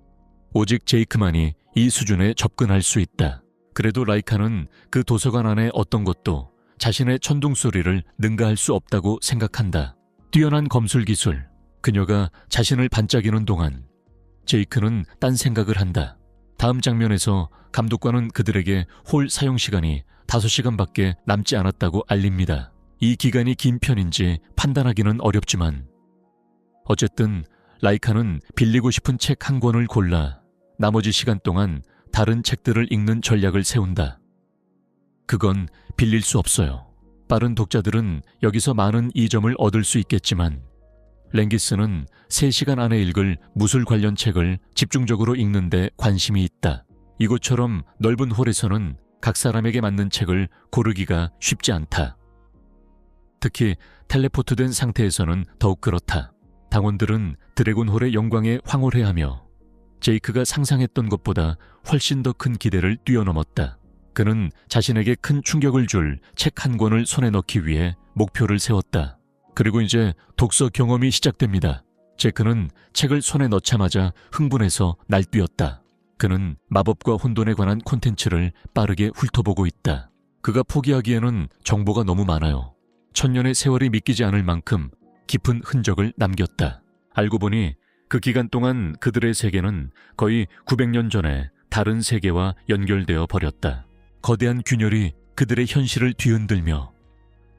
S1: 오직 제이크만이 이 수준에 접근할 수 있다. 그래도 라이카는 그 도서관 안에 어떤 것도 자신의 천둥소리를 능가할 수 없다고 생각한다. 뛰어난 검술 기술, 그녀가 자신을 반짝이는 동안 제이크는 딴 생각을 한다. 다음 장면에서 감독관은 그들에게 홀 사용 시간이 5시간밖에 남지 않았다고 알립니다. 이 기간이 긴 편인지 판단하기는 어렵지만 어쨌든 라이카는 빌리고 싶은 책 한 권을 골라 나머지 시간 동안 다른 책들을 읽는 전략을 세운다. 그건 빌릴 수 없어요. 빠른 독자들은 여기서 많은 이점을 얻을 수 있겠지만 랭기스는 3시간 안에 읽을 무술 관련 책을 집중적으로 읽는 데 관심이 있다. 이곳처럼 넓은 홀에서는 각 사람에게 맞는 책을 고르기가 쉽지 않다. 특히 텔레포트된 상태에서는 더욱 그렇다. 당원들은 드래곤홀의 영광에 황홀해하며 제이크가 상상했던 것보다 훨씬 더 큰 기대를 뛰어넘었다. 그는 자신에게 큰 충격을 줄 책 한 권을 손에 넣기 위해 목표를 세웠다. 그리고 이제 독서 경험이 시작됩니다. 제크는 책을 손에 넣자마자 흥분해서 날뛰었다. 그는 마법과 혼돈에 관한 콘텐츠를 빠르게 훑어보고 있다. 그가 포기하기에는 정보가 너무 많아요. 천년의 세월이 믿기지 않을 만큼 깊은 흔적을 남겼다. 알고 보니 그 기간 동안 그들의 세계는 거의 900년 전에 다른 세계와 연결되어 버렸다. 거대한 균열이 그들의 현실을 뒤흔들며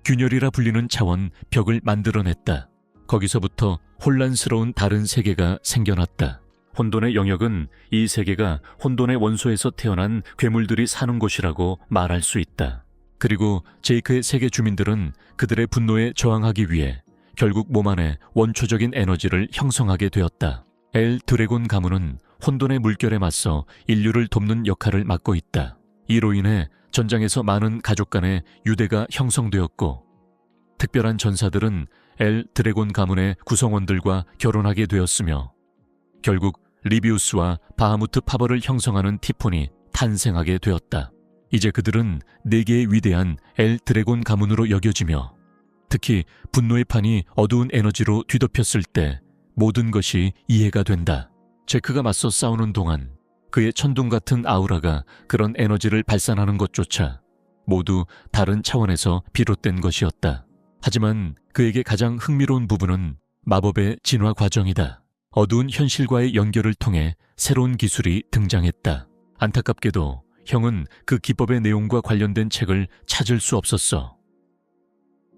S1: 균열이라 불리는 차원 벽을 만들어냈다. 거기서부터 혼란스러운 다른 세계가 생겨났다. 혼돈의 영역은 이 세계가 혼돈의 원소에서 태어난 괴물들이 사는 곳이라고 말할 수 있다. 그리고 제이크의 세계 주민들은 그들의 분노에 저항하기 위해 결국 몸 안에 원초적인 에너지를 형성하게 되었다. 엘 드래곤 가문은 혼돈의 물결에 맞서 인류를 돕는 역할을 맡고 있다. 이로 인해 전장에서 많은 가족 간의 유대가 형성되었고 특별한 전사들은 엘 드래곤 가문의 구성원들과 결혼하게 되었으며 결국 리비우스와 바하무트 파벌을 형성하는 티폰이 탄생하게 되었다. 이제 그들은 4개의 위대한 엘 드래곤 가문으로 여겨지며 특히 분노의 판이 어두운 에너지로 뒤덮였을 때 모든 것이 이해가 된다. 제크가 맞서 싸우는 동안 그의 천둥 같은 아우라가 그런 에너지를 발산하는 것조차 모두 다른 차원에서 비롯된 것이었다. 하지만 그에게 가장 흥미로운 부분은 마법의 진화 과정이다. 어두운 현실과의 연결을 통해 새로운 기술이 등장했다. 안타깝게도 형은 그 기법의 내용과 관련된 책을 찾을 수 없었어.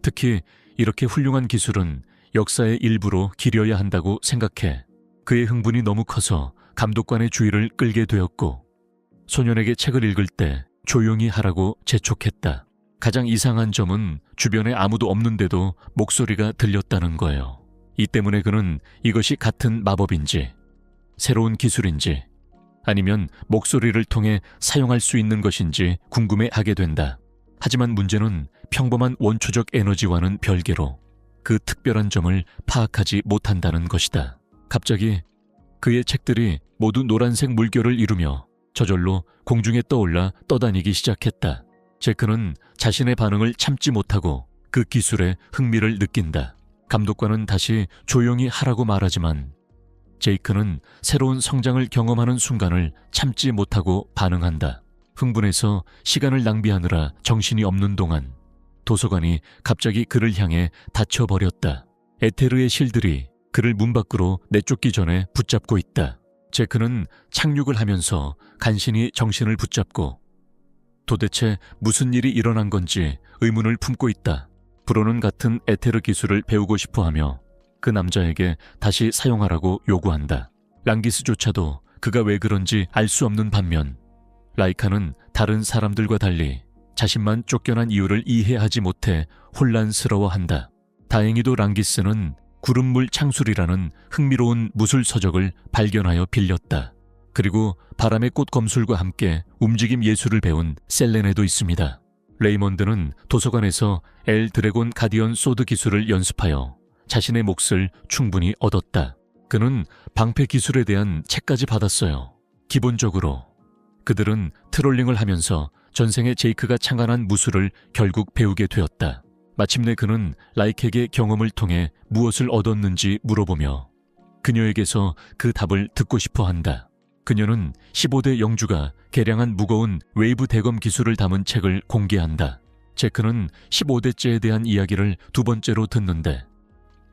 S1: 특히 이렇게 훌륭한 기술은 역사의 일부로 기려야 한다고 생각해. 그의 흥분이 너무 커서 감독관의 주의를 끌게 되었고 소년에게 책을 읽을 때 조용히 하라고 재촉했다. 가장 이상한 점은 주변에 아무도 없는데도 목소리가 들렸다는 거예요. 이 때문에 그는 이것이 같은 마법인지 새로운 기술인지 아니면 목소리를 통해 사용할 수 있는 것인지 궁금해하게 된다. 하지만 문제는 평범한 원초적 에너지와는 별개로 그 특별한 점을 파악하지 못한다는 것이다. 갑자기 그의 책들이 모두 노란색 물결을 이루며 저절로 공중에 떠올라 떠다니기 시작했다. 제크는 자신의 반응을 참지 못하고 그 기술에 흥미를 느낀다. 감독관은 다시 조용히 하라고 말하지만 제이크는 새로운 성장을 경험하는 순간을 참지 못하고 반응한다. 흥분해서 시간을 낭비하느라 정신이 없는 동안 도서관이 갑자기 그를 향해 닫혀버렸다. 에테르의 실들이 그를 문 밖으로 내쫓기 전에 붙잡고 있다. 제크는 착륙을 하면서 간신히 정신을 붙잡고 도대체 무슨 일이 일어난 건지 의문을 품고 있다. 브로는 같은 에테르 기술을 배우고 싶어하며 그 남자에게 다시 사용하라고 요구한다. 랑기스조차도 그가 왜 그런지 알 수 없는 반면 라이카는 다른 사람들과 달리 자신만 쫓겨난 이유를 이해하지 못해 혼란스러워한다. 다행히도 랑기스는 구름물 창술이라는 흥미로운 무술 서적을 발견하여 빌렸다. 그리고 바람의 꽃 검술과 함께 움직임 예술을 배운 셀레네도 있습니다. 레이먼드는 도서관에서 엘 드래곤 가디언 소드 기술을 연습하여 자신의 몫을 충분히 얻었다. 그는 방패 기술에 대한 책까지 받았어요. 기본적으로 그들은 트롤링을 하면서 전생에 제이크가 창간한 무술을 결국 배우게 되었다. 마침내 그는 라이크에게 경험을 통해 무엇을 얻었는지 물어보며 그녀에게서 그 답을 듣고 싶어 한다. 그녀는 15대 영주가 개량한 무거운 웨이브 대검 기술을 담은 책을 공개한다. 제크는 15대째에 대한 이야기를 두 번째로 듣는데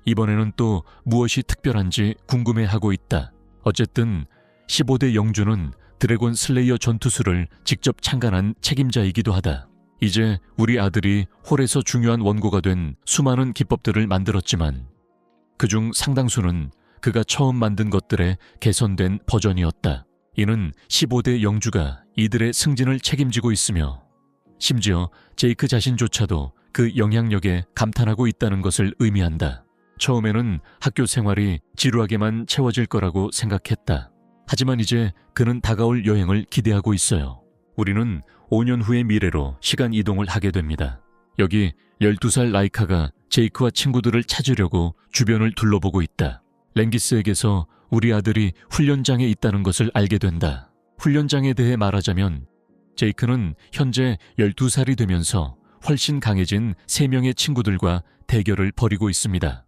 S1: 이번에는 또 무엇이 특별한지 궁금해하고 있다. 어쨌든 15대 영주는 드래곤 슬레이어 전투술을 직접 창간한 책임자이기도 하다. 이제 우리 아들이 홀에서 중요한 원고가 된 수많은 기법들을 만들었지만 그중 상당수는 그가 처음 만든 것들의 개선된 버전이었다. 이는 15대 영주가 이들의 승진을 책임지고 있으며 심지어 제이크 자신조차도 그 영향력에 감탄하고 있다는 것을 의미한다. 처음에는 학교 생활이 지루하게만 채워질 거라고 생각했다. 하지만 이제 그는 다가올 여행을 기대하고 있어요. 우리는 5년 후의 미래로 시간 이동을 하게 됩니다. 여기 12살 라이카가 제이크와 친구들을 찾으려고 주변을 둘러보고 있다. 랭기스에게서 우리 아들이 훈련장에 있다는 것을 알게 된다. 훈련장에 대해 말하자면 제이크는 현재 12살이 되면서 훨씬 강해진 3명의 친구들과 대결을 벌이고 있습니다.